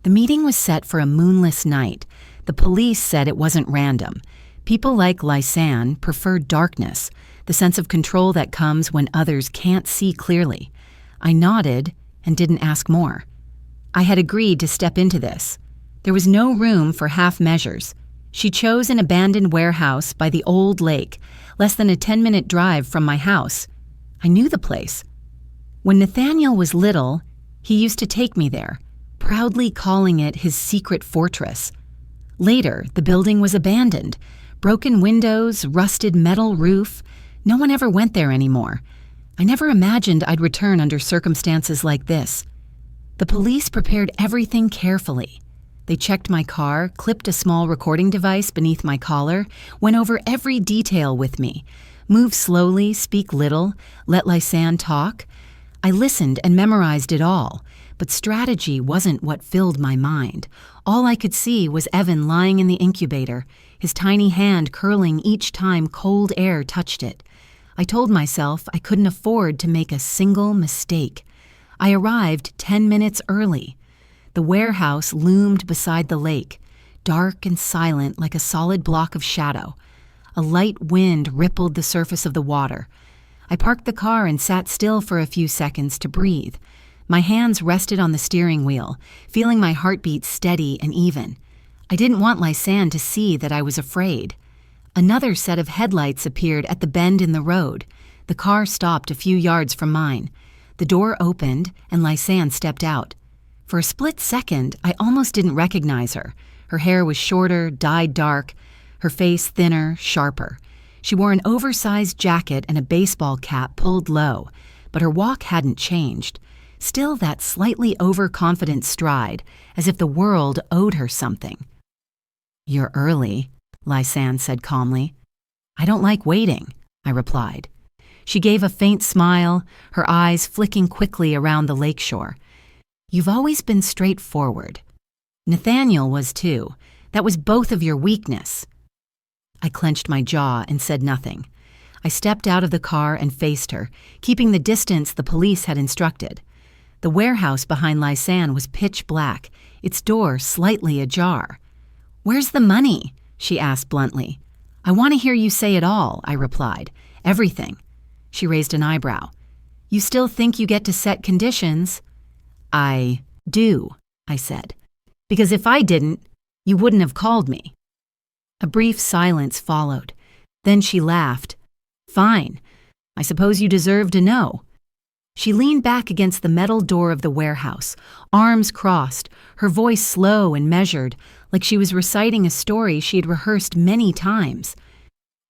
The meeting was set for a moonless night. The police said it wasn't random. People like Lysanne prefer darkness, the sense of control that comes when others can't see clearly. I nodded and didn't ask more. I had agreed to step into this. There was no room for half measures. She chose an abandoned warehouse by the old lake, less than a 10-minute drive from my house. I knew the place. When Nathaniel was little, he used to take me there, proudly calling it his secret fortress. Later, the building was abandoned. Broken windows, rusted metal roof. No one ever went there anymore. I never imagined I'd return under circumstances like this. The police prepared everything carefully. They checked my car, clipped a small recording device beneath my collar, went over every detail with me. Move slowly, speak little, let Lysanne talk. I listened and memorized it all, but strategy wasn't what filled my mind. All I could see was Evan lying in the incubator, his tiny hand curling each time cold air touched it. I told myself I couldn't afford to make a single mistake. I arrived 10 minutes early. The warehouse loomed beside the lake, dark and silent like a solid block of shadow. A light wind rippled the surface of the water. I parked the car and sat still for a few seconds to breathe. My hands rested on the steering wheel, feeling my heartbeat steady and even. I didn't want Lysanne to see that I was afraid. Another set of headlights appeared at the bend in the road. The car stopped a few yards from mine. The door opened, and Lysanne stepped out. For a split second, I almost didn't recognize her. Her hair was shorter, dyed dark, her face thinner, sharper. She wore an oversized jacket and a baseball cap pulled low, but her walk hadn't changed. Still that slightly overconfident stride, as if the world owed her something. "You're early," Lysanne said calmly. "I don't like waiting," I replied. She gave a faint smile, her eyes flicking quickly around the lakeshore. "You've always been straightforward. Nathaniel was too. That was both of your weakness." I clenched my jaw and said nothing. I stepped out of the car and faced her, keeping the distance the police had instructed. The warehouse behind Lysanne was pitch black, its door slightly ajar. "Where's the money?" she asked bluntly. "I want to hear you say it all," I replied. "Everything." She raised an eyebrow. "You still think you get to set conditions?" "I do," I said. "Because if I didn't, you wouldn't have called me." A brief silence followed. Then she laughed. "Fine. I suppose you deserve to know." She leaned back against the metal door of the warehouse, arms crossed, her voice slow and measured, like she was reciting a story she had rehearsed many times.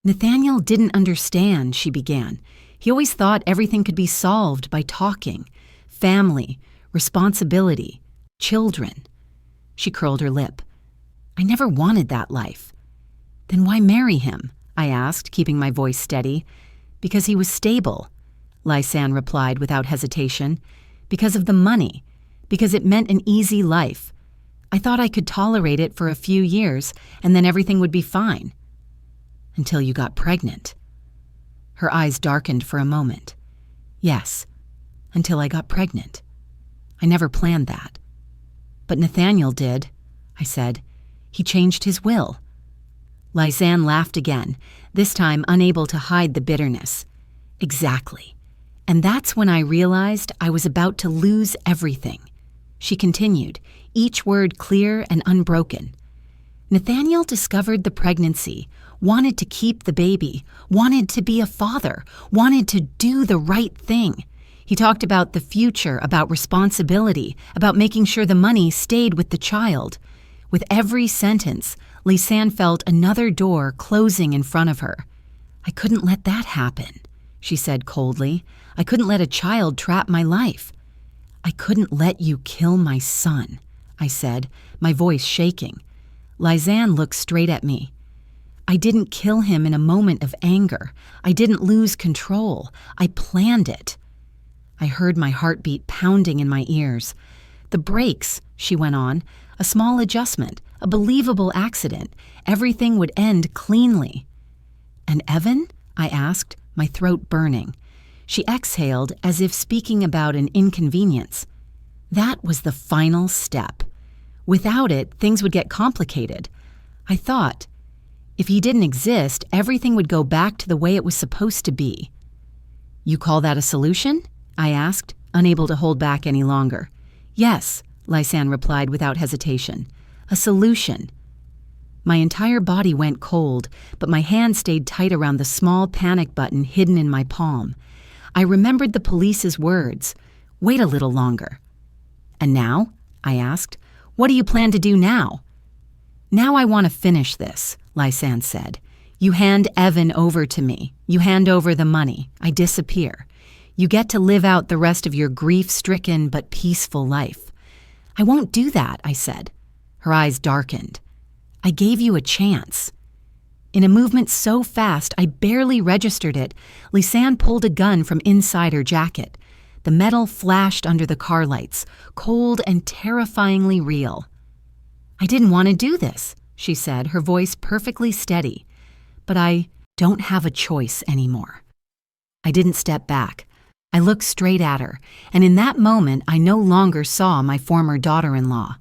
"Nathaniel didn't understand," she began. "He always thought everything could be solved by talking. Family, responsibility, children." She curled her lip. "I never wanted that life." "Then why marry him?" I asked, keeping my voice steady. "Because he was stable," Lysanne replied without hesitation. "Because of the money. Because it meant an easy life. I thought I could tolerate it for a few years, and then everything would be fine." "Until you got pregnant." Her eyes darkened for a moment. "Yes, until I got pregnant. I never planned that." "But Nathaniel did," I said. "He changed his will." Lysanne laughed again, this time unable to hide the bitterness. "Exactly. And that's when I realized I was about to lose everything." She continued, each word clear and unbroken. "Nathaniel discovered the pregnancy, wanted to keep the baby, wanted to be a father, wanted to do the right thing. He talked about the future, about responsibility, about making sure the money stayed with the child. With every sentence, Lysanne felt another door closing in front of her. "I couldn't let that happen," she said coldly. "I couldn't let a child trap my life." "I couldn't let you kill my son," I said, my voice shaking. Lysanne looked straight at me. "I didn't kill him in a moment of anger. I didn't lose control. I planned it." I heard my heartbeat pounding in my ears. "The brakes," she went on, "a small adjustment, a believable accident. Everything would end cleanly." "And Evan?" I asked, my throat burning. She exhaled as if speaking about an inconvenience. "That was the final step. Without it, things would get complicated. I thought, if he didn't exist, everything would go back to the way it was supposed to be." "You call that a solution?" I asked, unable to hold back any longer. "Yes," Lysanne replied without hesitation. "A solution." My entire body went cold, but my hand stayed tight around the small panic button hidden in my palm. I remembered the police's words. "Wait a little longer." "And now?" I asked. "What do you plan to do now?" "Now I want to finish this," Lysanne said. "You hand Evan over to me. You hand over the money. I disappear. You get to live out the rest of your grief-stricken but peaceful life." "I won't do that," I said. Her eyes darkened. "I gave you a chance." In a movement so fast I barely registered it, Lysanne pulled a gun from inside her jacket. The metal flashed under the car lights, cold and terrifyingly real. "I didn't want to do this," she said, her voice perfectly steady. "But I don't have a choice anymore." I didn't step back. I looked straight at her, and in that moment I no longer saw my former daughter-in-law.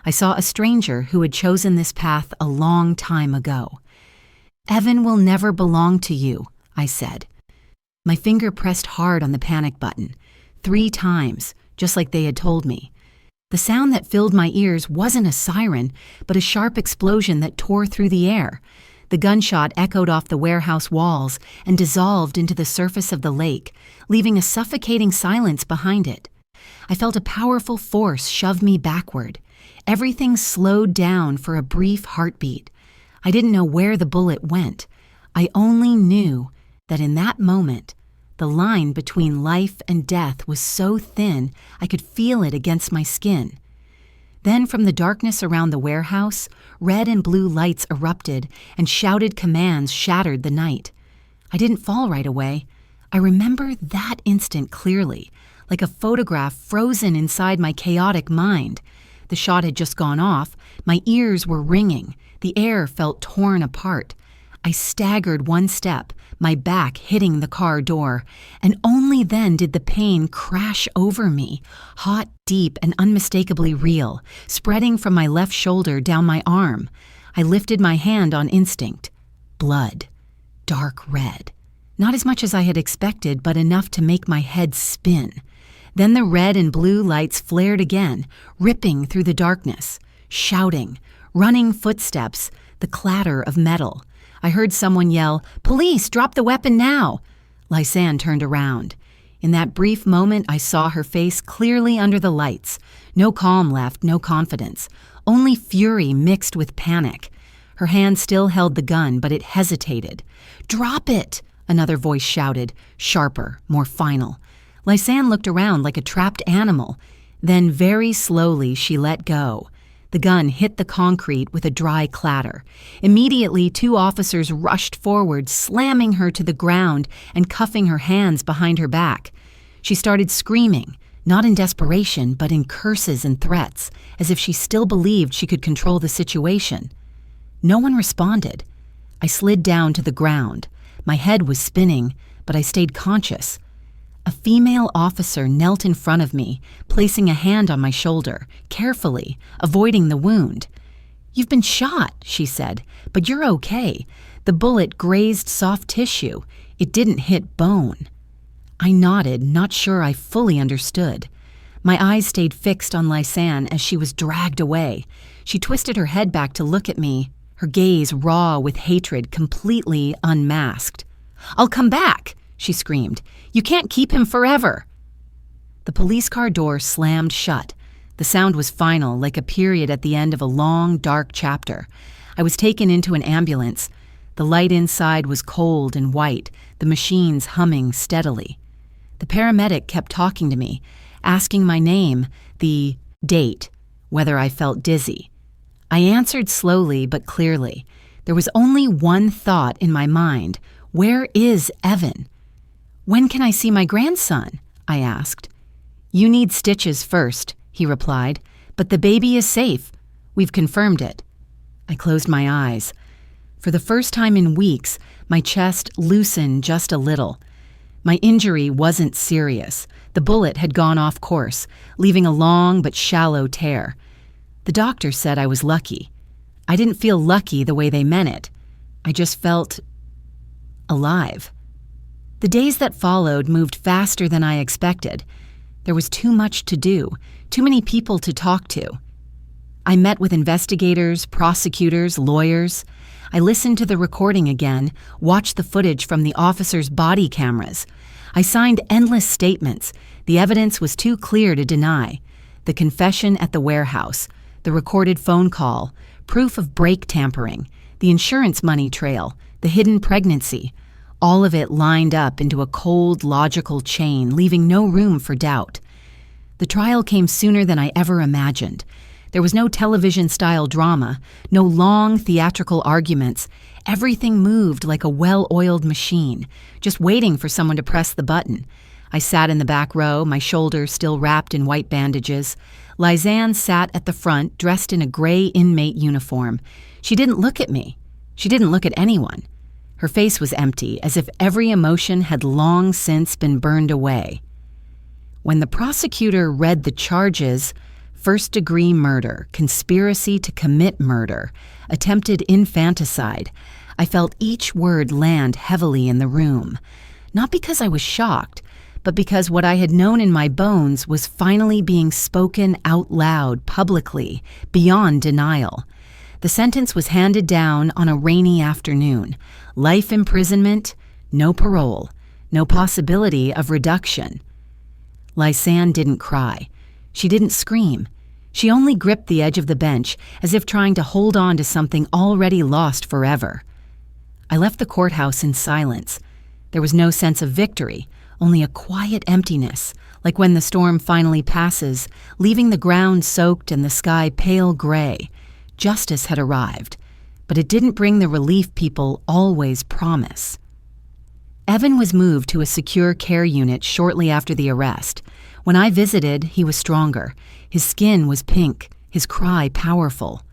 I saw a stranger who had chosen this path a long time ago. "Evan will never belong to you," I said. My finger pressed hard on the panic button, 3 times, just like they had told me. The sound that filled my ears wasn't a siren, but a sharp explosion that tore through the air. The gunshot echoed off the warehouse walls and dissolved into the surface of the lake, leaving a suffocating silence behind it. I felt a powerful force shove me backward. Everything slowed down for a brief heartbeat. I didn't know where the bullet went. I only knew that in that moment, the line between life and death was so thin I could feel it against my skin. Then from the darkness around the warehouse, red and blue lights erupted and shouted commands shattered the night. I didn't fall right away. I remember that instant clearly, like a photograph frozen inside my chaotic mind. The shot had just gone off. My ears were ringing. The air felt torn apart. I staggered one step, my back hitting the car door, and only then did the pain crash over me, hot, deep, and unmistakably real, spreading from my left shoulder down my arm. I lifted my hand on instinct. Blood. Dark red. Not as much as I had expected, but enough to make my head spin. Then the red and blue lights flared again, ripping through the darkness. Shouting, running footsteps, the clatter of metal. I heard someone yell, "Police, drop the weapon now!" Lysanne turned around. In that brief moment, I saw her face clearly under the lights. No calm left, no confidence. Only fury mixed with panic. Her hand still held the gun, but it hesitated. "Drop it!" another voice shouted, sharper, more final. Lysanne looked around like a trapped animal. Then very slowly she let go. The gun hit the concrete with a dry clatter. Immediately, 2 officers rushed forward, slamming her to the ground and cuffing her hands behind her back. She started screaming, not in desperation, but in curses and threats, as if she still believed she could control the situation. No one responded. I slid down to the ground. My head was spinning, but I stayed conscious. A female officer knelt in front of me, placing a hand on my shoulder, carefully, avoiding the wound. "You've been shot," she said, "but you're okay. The bullet grazed soft tissue. It didn't hit bone." I nodded, not sure I fully understood. My eyes stayed fixed on Lysanne as she was dragged away. She twisted her head back to look at me, her gaze raw with hatred, completely unmasked. "I'll come back!" she screamed. "You can't keep him forever." The police car door slammed shut. The sound was final, like a period at the end of a long, dark chapter. I was taken into an ambulance. The light inside was cold and white, the machines humming steadily. The paramedic kept talking to me, asking my name, the date, whether I felt dizzy. I answered slowly but clearly. There was only one thought in my mind. Where is Evan? "When can I see my grandson?" I asked. "You need stitches first," he replied, "but the baby is safe. We've confirmed it." I closed my eyes. For the first time in weeks, my chest loosened just a little. My injury wasn't serious. The bullet had gone off course, leaving a long but shallow tear. The doctor said I was lucky. I didn't feel lucky the way they meant it. I just felt alive. The days that followed moved faster than I expected. There was too much to do, too many people to talk to. I met with investigators, prosecutors, lawyers. I listened to the recording again, watched the footage from the officers' body cameras. I signed endless statements. The evidence was too clear to deny. The confession at the warehouse, the recorded phone call, proof of brake tampering, the insurance money trail, the hidden pregnancy. All of it lined up into a cold, logical chain, leaving no room for doubt. The trial came sooner than I ever imagined. There was no television-style drama, no long theatrical arguments. Everything moved like a well-oiled machine, just waiting for someone to press the button. I sat in the back row, my shoulders still wrapped in white bandages. Lysanne sat at the front, dressed in a gray inmate uniform. She didn't look at me. She didn't look at anyone. Her face was empty, as if every emotion had long since been burned away. When the prosecutor read the charges, first-degree murder, conspiracy to commit murder, attempted infanticide, I felt each word land heavily in the room. Not because I was shocked, but because what I had known in my bones was finally being spoken out loud, publicly, beyond denial. The sentence was handed down on a rainy afternoon. Life imprisonment, no parole, no possibility of reduction. Lysanne didn't cry. She didn't scream. She only gripped the edge of the bench as if trying to hold on to something already lost forever. I left the courthouse in silence. There was no sense of victory, only a quiet emptiness, like when the storm finally passes, leaving the ground soaked and the sky pale gray. Justice had arrived, but it didn't bring the relief people always promise. Evan was moved to a secure care unit shortly after the arrest. When I visited, he was stronger. His skin was pink, his cry powerful.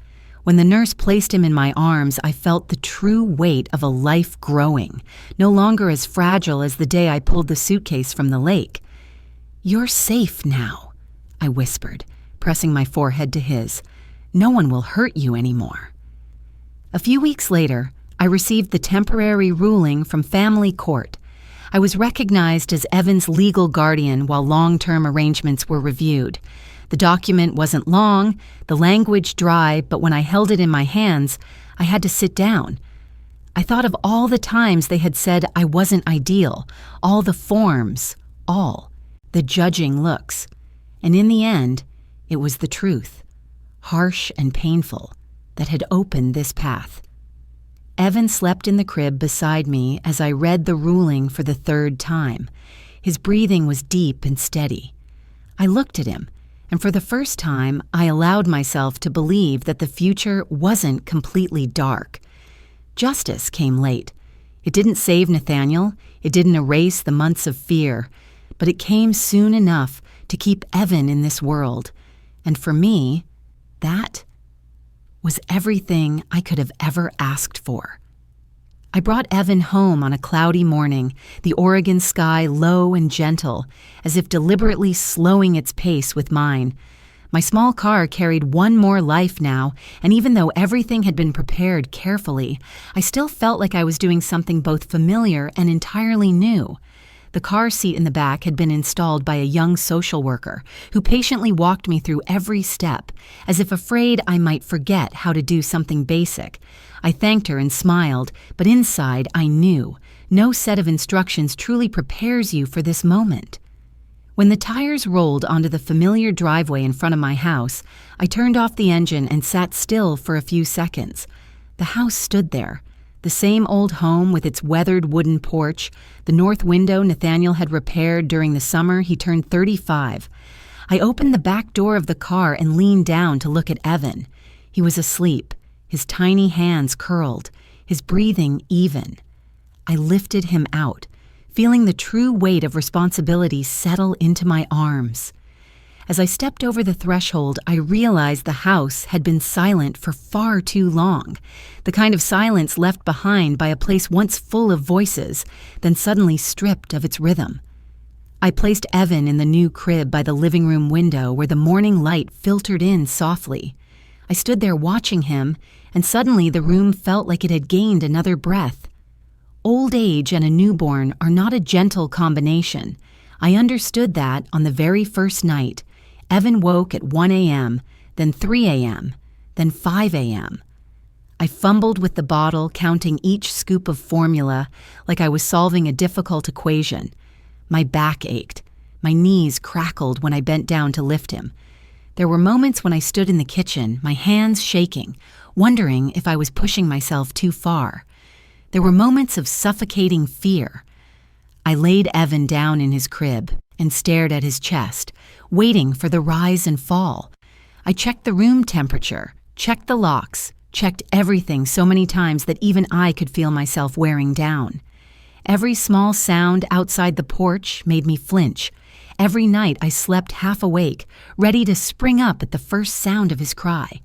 When the nurse placed him in my arms, I felt the true weight of a life growing, no longer as fragile as the day I pulled the suitcase from the lake. "You're safe now," I whispered, pressing my forehead to his. "No one will hurt you anymore." A few weeks later, I received the temporary ruling from family court. I was recognized as Evan's legal guardian while long-term arrangements were reviewed. The document wasn't long, the language dry, but when I held it in my hands, I had to sit down. I thought of all the times they had said I wasn't ideal, all the forms, the judging looks. And in the end, it was the truth, harsh and painful, that had opened this path. Evan slept in the crib beside me as I read the ruling for the third time. His breathing was deep and steady. I looked at him, and for the first time, I allowed myself to believe that the future wasn't completely dark. Justice came late. It didn't save Nathaniel, it didn't erase the months of fear, but it came soon enough to keep Evan in this world. And for me, that was everything I could have ever asked for. I brought Evan home on a cloudy morning, the Oregon sky low and gentle, as if deliberately slowing its pace with mine. My small car carried one more life now, and even though everything had been prepared carefully, I still felt like I was doing something both familiar and entirely new. The car seat in the back had been installed by a young social worker who patiently walked me through every step, as if afraid I might forget how to do something basic. I thanked her and smiled, but inside I knew no set of instructions truly prepares you for this moment. When the tires rolled onto the familiar driveway in front of my house, I turned off the engine and sat still for a few seconds. The house stood there. The same old home with its weathered wooden porch, the north window Nathaniel had repaired during the summer he turned 35. I opened the back door of the car and leaned down to look at Evan. He was asleep, his tiny hands curled, his breathing even. I lifted him out, feeling the true weight of responsibility settle into my arms. As I stepped over the threshold, I realized the house had been silent for far too long, the kind of silence left behind by a place once full of voices, then suddenly stripped of its rhythm. I placed Evan in the new crib by the living room window where the morning light filtered in softly. I stood there watching him, and suddenly the room felt like it had gained another breath. Old age and a newborn are not a gentle combination. I understood that on the very first night. Evan woke at 1 a.m., then 3 a.m., then 5 a.m. I fumbled with the bottle, counting each scoop of formula like I was solving a difficult equation. My back ached. My knees crackled when I bent down to lift him. There were moments when I stood in the kitchen, my hands shaking, wondering if I was pushing myself too far. There were moments of suffocating fear. I laid Evan down in his crib and stared at his chest, waiting for the rise and fall. I checked the room temperature, checked the locks, checked everything so many times that even I could feel myself wearing down. Every small sound outside the porch made me flinch. Every night I slept half awake, ready to spring up at the first sound of his cry.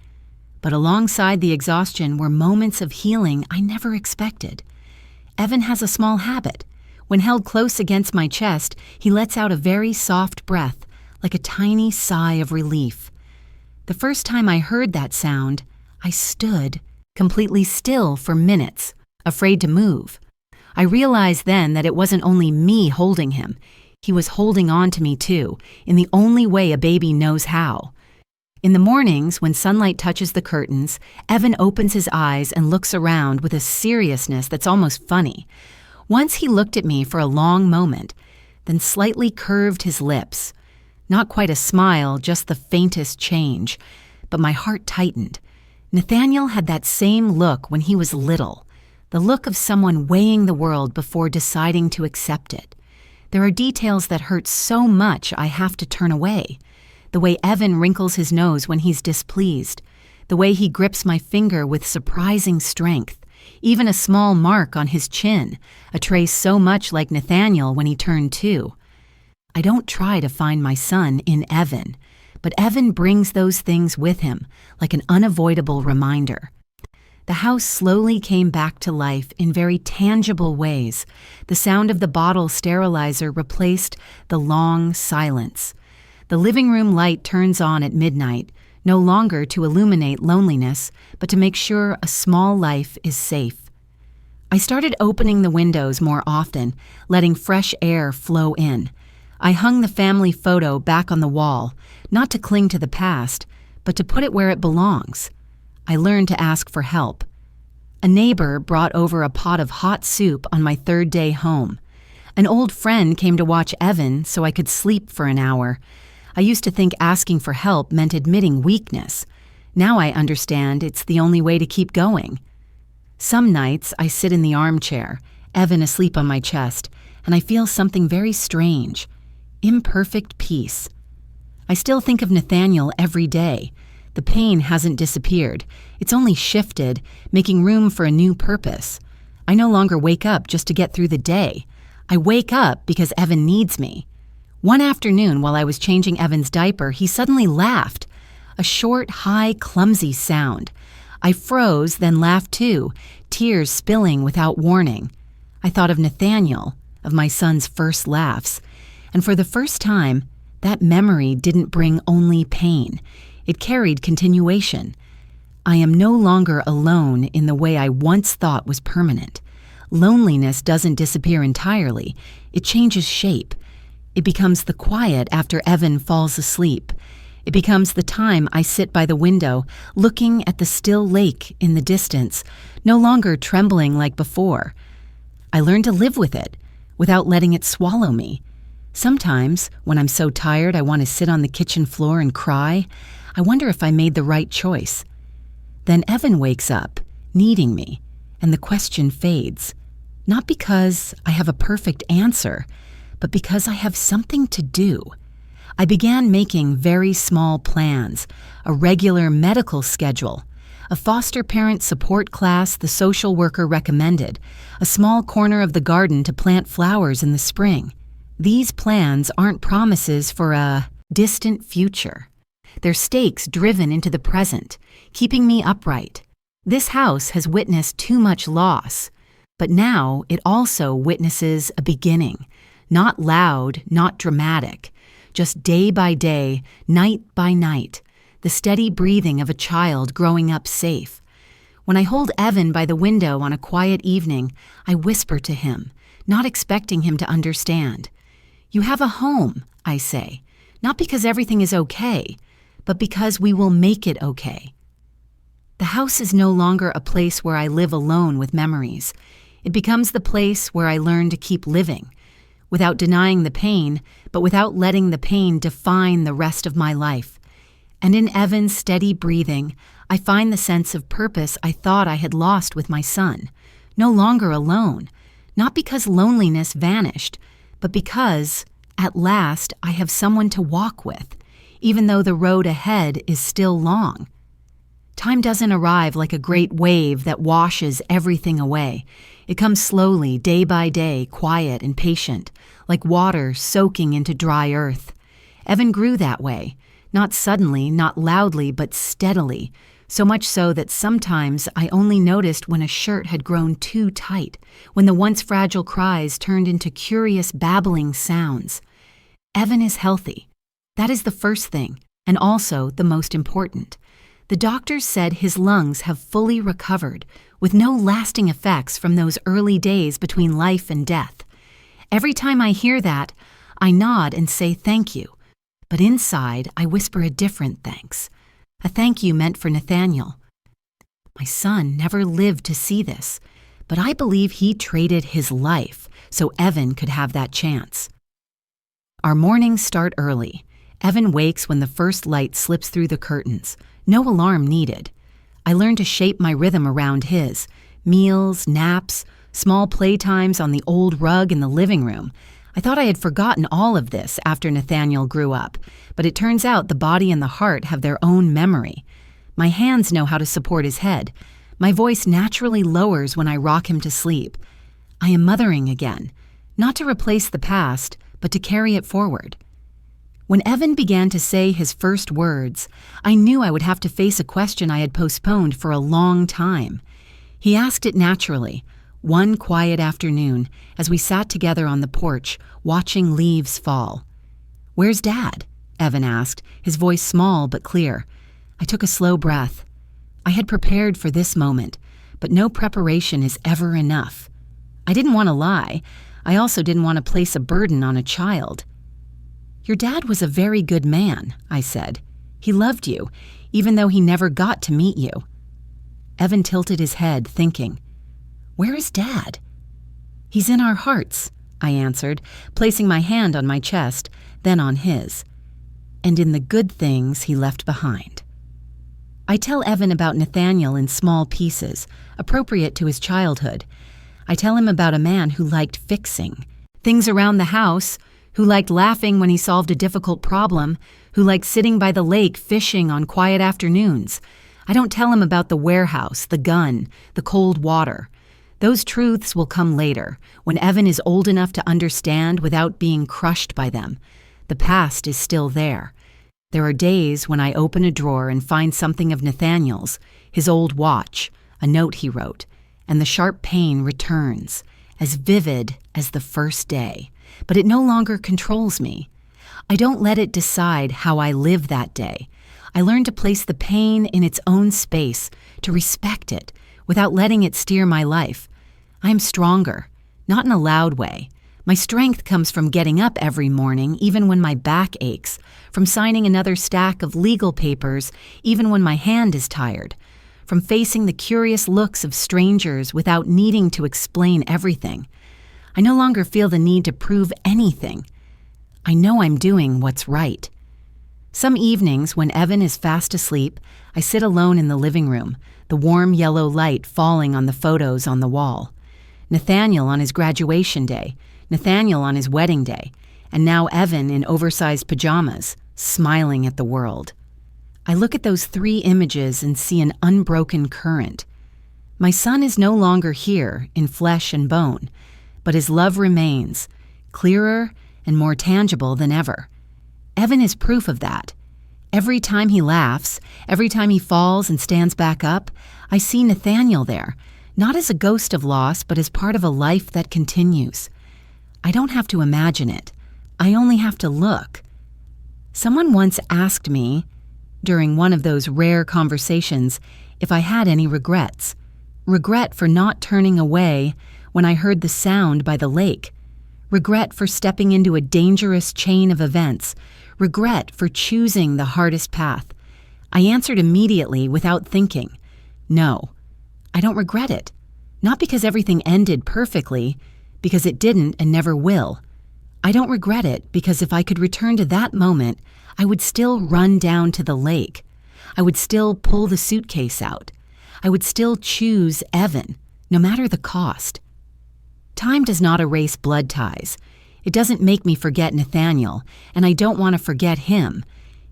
But alongside the exhaustion were moments of healing I never expected. Evan has a small habit. When held close against my chest, he lets out a very soft breath, like a tiny sigh of relief. The first time I heard that sound, I stood completely still for minutes, afraid to move. I realized then that it wasn't only me holding him. He was holding on to me too, in the only way a baby knows how. In the mornings, when sunlight touches the curtains, Evan opens his eyes and looks around with a seriousness that's almost funny. Once he looked at me for a long moment, then slightly curved his lips. Not quite a smile, just the faintest change. But my heart tightened. Nathaniel had that same look when he was little, the look of someone weighing the world before deciding to accept it. There are details that hurt so much I have to turn away. The way Evan wrinkles his nose when he's displeased, the way he grips my finger with surprising strength, even a small mark on his chin, a trace so much like Nathaniel when he turned 2. I don't try to find my son in Evan, but Evan brings those things with him, like an unavoidable reminder. The house slowly came back to life in very tangible ways. The sound of the bottle sterilizer replaced the long silence. The living room light turns on at midnight, no longer to illuminate loneliness, but to make sure a small life is safe. I started opening the windows more often, letting fresh air flow in. I hung the family photo back on the wall, not to cling to the past, but to put it where it belongs. I learned to ask for help. A neighbor brought over a pot of hot soup on my 3rd day home. An old friend came to watch Evan so I could sleep for an hour. I used to think asking for help meant admitting weakness. Now I understand it's the only way to keep going. Some nights I sit in the armchair, Evan asleep on my chest, and I feel something very strange. Imperfect peace. I still think of Nathaniel every day. The pain hasn't disappeared. It's only shifted, making room for a new purpose. I no longer wake up just to get through the day. I wake up because Evan needs me. One afternoon, while I was changing Evan's diaper, he suddenly laughed. A short, high, clumsy sound. I froze, then laughed too, tears spilling without warning. I thought of Nathaniel, of my son's first laughs. And for the first time, that memory didn't bring only pain. It carried continuation. I am no longer alone in the way I once thought was permanent. Loneliness doesn't disappear entirely. It changes shape. It becomes the quiet after Evan falls asleep. It becomes the time I sit by the window, looking at the still lake in the distance, no longer trembling like before. I learned to live with it, without letting it swallow me. Sometimes, when I'm so tired I want to sit on the kitchen floor and cry, I wonder if I made the right choice. Then Evan wakes up, needing me, and the question fades. Not because I have a perfect answer, but because I have something to do. I began making very small plans, a regular medical schedule, a foster parent support class the social worker recommended, a small corner of the garden to plant flowers in the spring. These plans aren't promises for a distant future. They're stakes driven into the present, keeping me upright. This house has witnessed too much loss, but now it also witnesses a beginning. Not loud, not dramatic, just day by day, night by night, the steady breathing of a child growing up safe. When I hold Evan by the window on a quiet evening, I whisper to him, not expecting him to understand. "You have a home," I say, not because everything is okay, but because we will make it okay. The house is no longer a place where I live alone with memories. It becomes the place where I learn to keep living, without denying the pain, but without letting the pain define the rest of my life. And in Evan's steady breathing, I find the sense of purpose I thought I had lost with my son. No longer alone, not because loneliness vanished, but because, at last, I have someone to walk with, even though the road ahead is still long. Time doesn't arrive like a great wave that washes everything away. It comes slowly, day by day, quiet and patient, like water soaking into dry earth. Evan grew that way, not suddenly, not loudly, but steadily, so much so that sometimes I only noticed when a shirt had grown too tight, when the once fragile cries turned into curious babbling sounds. Evan is healthy. That is the first thing, and also the most important. The doctors said his lungs have fully recovered, with no lasting effects from those early days between life and death. Every time I hear that, I nod and say thank you, but inside I whisper a different thanks. a thank you meant for Nathaniel. My son never lived to see this, but I believe he traded his life so Evan could have that chance. Our mornings start early. Evan wakes when the first light slips through the curtains. No alarm needed. I learn to shape my rhythm around his. Meals, naps, small playtimes on the old rug in the living room. I thought I had forgotten all of this after Nathaniel grew up, but it turns out the body and the heart have their own memory. My hands know how to support his head. My voice naturally lowers when I rock him to sleep. I am mothering again, not to replace the past, but to carry it forward. When Evan began to say his first words, I knew I would have to face a question I had postponed for a long time. He asked it naturally, one quiet afternoon, as we sat together on the porch, watching leaves fall. "Where's Dad?" Evan asked, his voice small but clear. I took a slow breath. I had prepared for this moment, but no preparation is ever enough. I didn't want to lie. I also didn't want to place a burden on a child. "Your dad was a very good man," I said. "He loved you, even though he never got to meet you." Evan tilted his head, thinking, "Where is Dad?" "He's in our hearts," I answered, placing my hand on my chest, then on his. "And in the good things he left behind." I tell Evan about Nathaniel in small pieces, appropriate to his childhood. I tell him about a man who liked fixing things around the house, who liked laughing when he solved a difficult problem, who liked sitting by the lake fishing on quiet afternoons. I don't tell him about the warehouse, the gun, the cold water. Those truths will come later, when Evan is old enough to understand without being crushed by them. The past is still there. There are days when I open a drawer and find something of Nathaniel's, his old watch, a note he wrote, and the sharp pain returns, as vivid as the first day. But it no longer controls me. I don't let it decide how I live that day. I learn to place the pain in its own space, to respect it, without letting it steer my life. I am stronger, not in a loud way. My strength comes from getting up every morning, even when my back aches, from signing another stack of legal papers, even when my hand is tired, from facing the curious looks of strangers without needing to explain everything. I no longer feel the need to prove anything. I know I'm doing what's right. Some evenings, when Evan is fast asleep, I sit alone in the living room, the warm yellow light falling on the photos on the wall. Nathaniel on his graduation day, Nathaniel on his wedding day, and now Evan in oversized pajamas, smiling at the world. I look at those three images and see an unbroken current. My son is no longer here in flesh and bone, but his love remains, clearer and more tangible than ever. Evan is proof of that. Every time he laughs, every time he falls and stands back up, I see Nathaniel there, not as a ghost of loss, but as part of a life that continues. I don't have to imagine it. I only have to look. Someone once asked me, during one of those rare conversations, if I had any regrets. Regret for not turning away when I heard the sound by the lake. Regret for stepping into a dangerous chain of events. Regret for choosing the hardest path. I answered immediately without thinking. No, I don't regret it. Not because everything ended perfectly, because it didn't and never will. I don't regret it because if I could return to that moment, I would still run down to the lake. I would still pull the suitcase out. I would still choose Evan, no matter the cost. Time does not erase blood ties. It doesn't make me forget Nathaniel, and I don't want to forget him.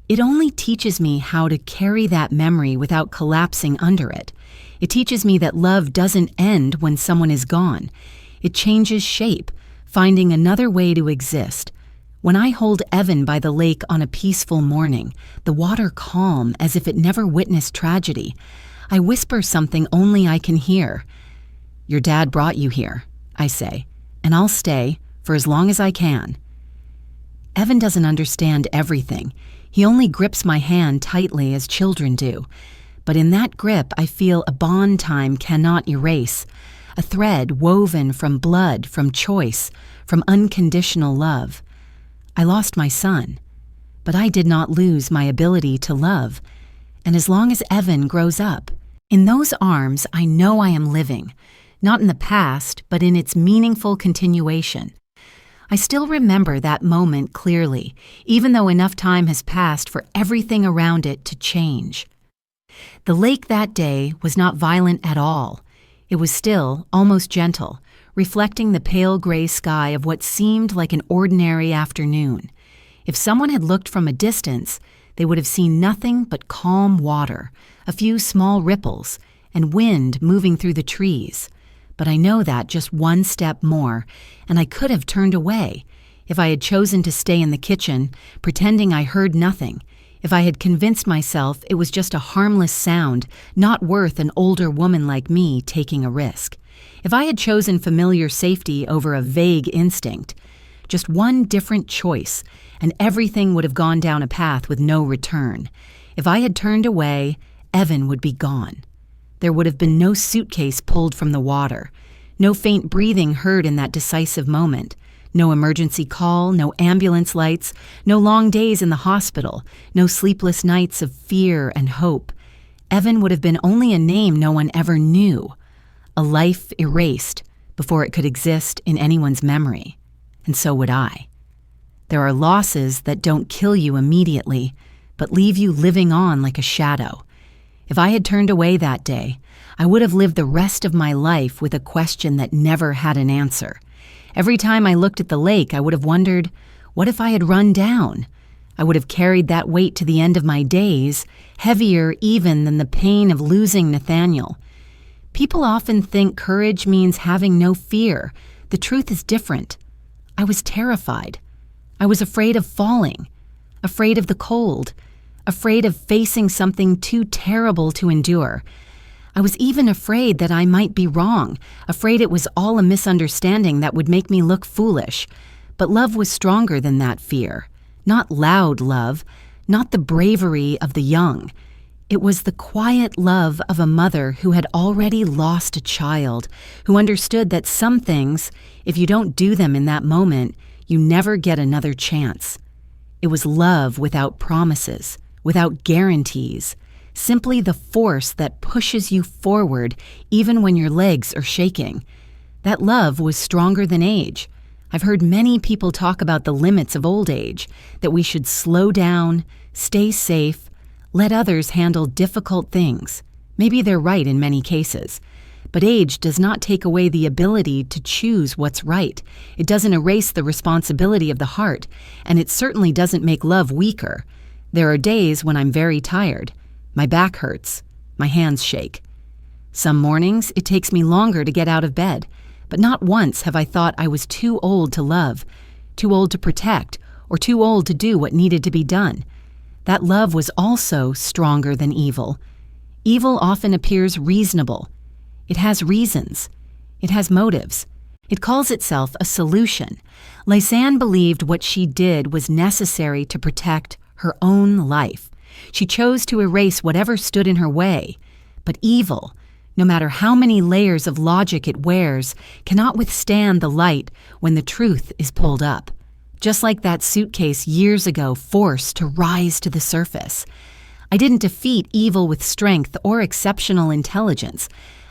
It only teaches me how to carry that memory without collapsing under it. It teaches me that love doesn't end when someone is gone. It changes shape, finding another way to exist. When I hold Evan by the lake on a peaceful morning, the water calm as if it never witnessed tragedy, I whisper something only I can hear. "Your dad brought you here," I say, "and I'll stay for as long as I can." Evan doesn't understand everything. He only grips my hand tightly as children do. But in that grip, I feel a bond time cannot erase, a thread woven from blood, from choice, from unconditional love. I lost my son, but I did not lose my ability to love. and as long as Evan grows up. In those arms, I know I am living, not in the past, but in its meaningful continuation. I still remember that moment clearly, even though enough time has passed for everything around it to change. The lake that day was not violent at all. It was still, almost gentle, reflecting the pale gray sky of what seemed like an ordinary afternoon. If someone had looked from a distance, they would have seen nothing but calm water, a few small ripples, and wind moving through the trees. But I know that just one step more, and I could have turned away if I had chosen to stay in the kitchen, pretending I heard nothing, if I had convinced myself it was just a harmless sound, not worth an older woman like me taking a risk. If I had chosen familiar safety over a vague instinct, just one different choice, and everything would have gone down a path with no return. If I had turned away, Evan would be gone. There would have been no suitcase pulled from the water, no faint breathing heard in that decisive moment, no emergency call, no ambulance lights, no long days in the hospital, no sleepless nights of fear and hope. Evan would have been only a name no one ever knew, a life erased before it could exist in anyone's memory, and so would I. There are losses that don't kill you immediately, but leave you living on like a shadow. If I had turned away that day, I would have lived the rest of my life with a question that never had an answer. Every time I looked at the lake, I would have wondered, what if I had run down? I would have carried that weight to the end of my days, heavier even than the pain of losing Nathaniel. People often think courage means having no fear. The truth is different. I was terrified. I was afraid of falling, afraid of the cold, afraid of facing something too terrible to endure. I was even afraid that I might be wrong, afraid it was all a misunderstanding that would make me look foolish. But love was stronger than that fear. Not loud love, not the bravery of the young. It was the quiet love of a mother who had already lost a child, who understood that some things, if you don't do them in that moment, you never get another chance. It was love without promises, without guarantees, simply the force that pushes you forward even when your legs are shaking. That love was stronger than age. I've heard many people talk about the limits of old age, that we should slow down, stay safe, let others handle difficult things. Maybe they're right in many cases. But age does not take away the ability to choose what's right. It doesn't erase the responsibility of the heart, and it certainly doesn't make love weaker. There are days when I'm very tired. My back hurts. My hands shake. Some mornings, it takes me longer to get out of bed, but not once have I thought I was too old to love, too old to protect, or too old to do what needed to be done. That love was also stronger than evil. Evil often appears reasonable. It has reasons. It has motives. It calls itself a solution. Lysanne believed what she did was necessary to protect her own life. She chose to erase whatever stood in her way. But evil, no matter how many layers of logic it wears, cannot withstand the light when the truth is pulled up. Just like that suitcase years ago forced to rise to the surface. I didn't defeat evil with strength or exceptional intelligence.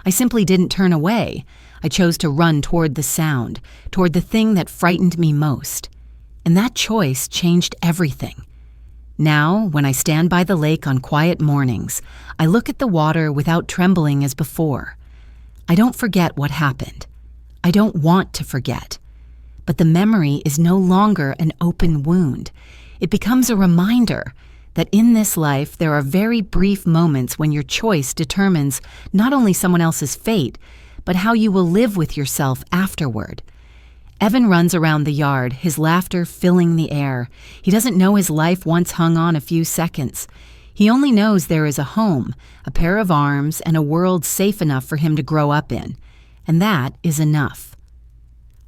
I simply didn't turn away. I chose to run toward the sound, toward the thing that frightened me most. And that choice changed everything. Now, when I stand by the lake on quiet mornings, I look at the water without trembling as before. I don't forget what happened. I don't want to forget. But the memory is no longer an open wound. It becomes a reminder that in this life there are very brief moments when your choice determines not only someone else's fate, but how you will live with yourself afterward. Evan runs around the yard, his laughter filling the air. He doesn't know his life once hung on a few seconds. He only knows there is a home, a pair of arms, and a world safe enough for him to grow up in. And that is enough.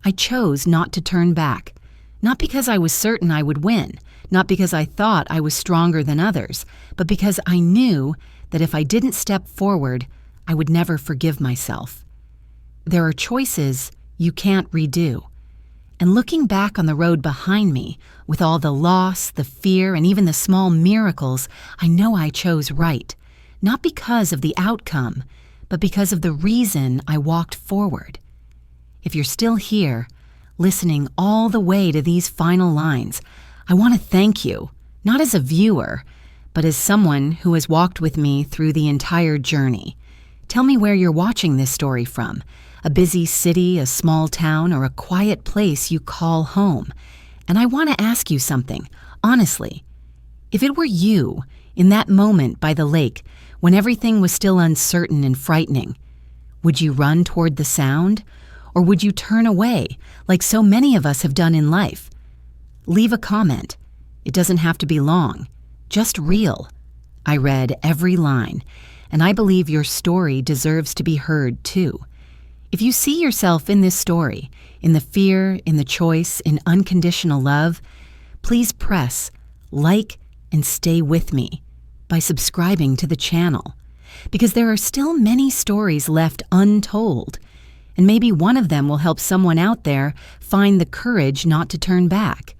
I chose not to turn back, not because I was certain I would win, not because I thought I was stronger than others, but because I knew that if I didn't step forward, I would never forgive myself. There are choices you can't redo. And looking back on the road behind me, with all the loss, the fear, and even the small miracles, I know I chose right. Not because of the outcome, but because of the reason I walked forward. If you're still here, listening all the way to these final lines, I want to thank you, not as a viewer, but as someone who has walked with me through the entire journey. Tell me where you're watching this story from. A busy city, a small town, or a quiet place you call home. And I want to ask you something, honestly. If it were you, in that moment by the lake, when everything was still uncertain and frightening, would you run toward the sound? Or would you turn away, like so many of us have done in life? Leave a comment. It doesn't have to be long, just real. I read every line, and I believe your story deserves to be heard too. If you see yourself in this story, in the fear, in the choice, in unconditional love, please press like and stay with me by subscribing to the channel, because there are still many stories left untold, and maybe one of them will help someone out there find the courage not to turn back.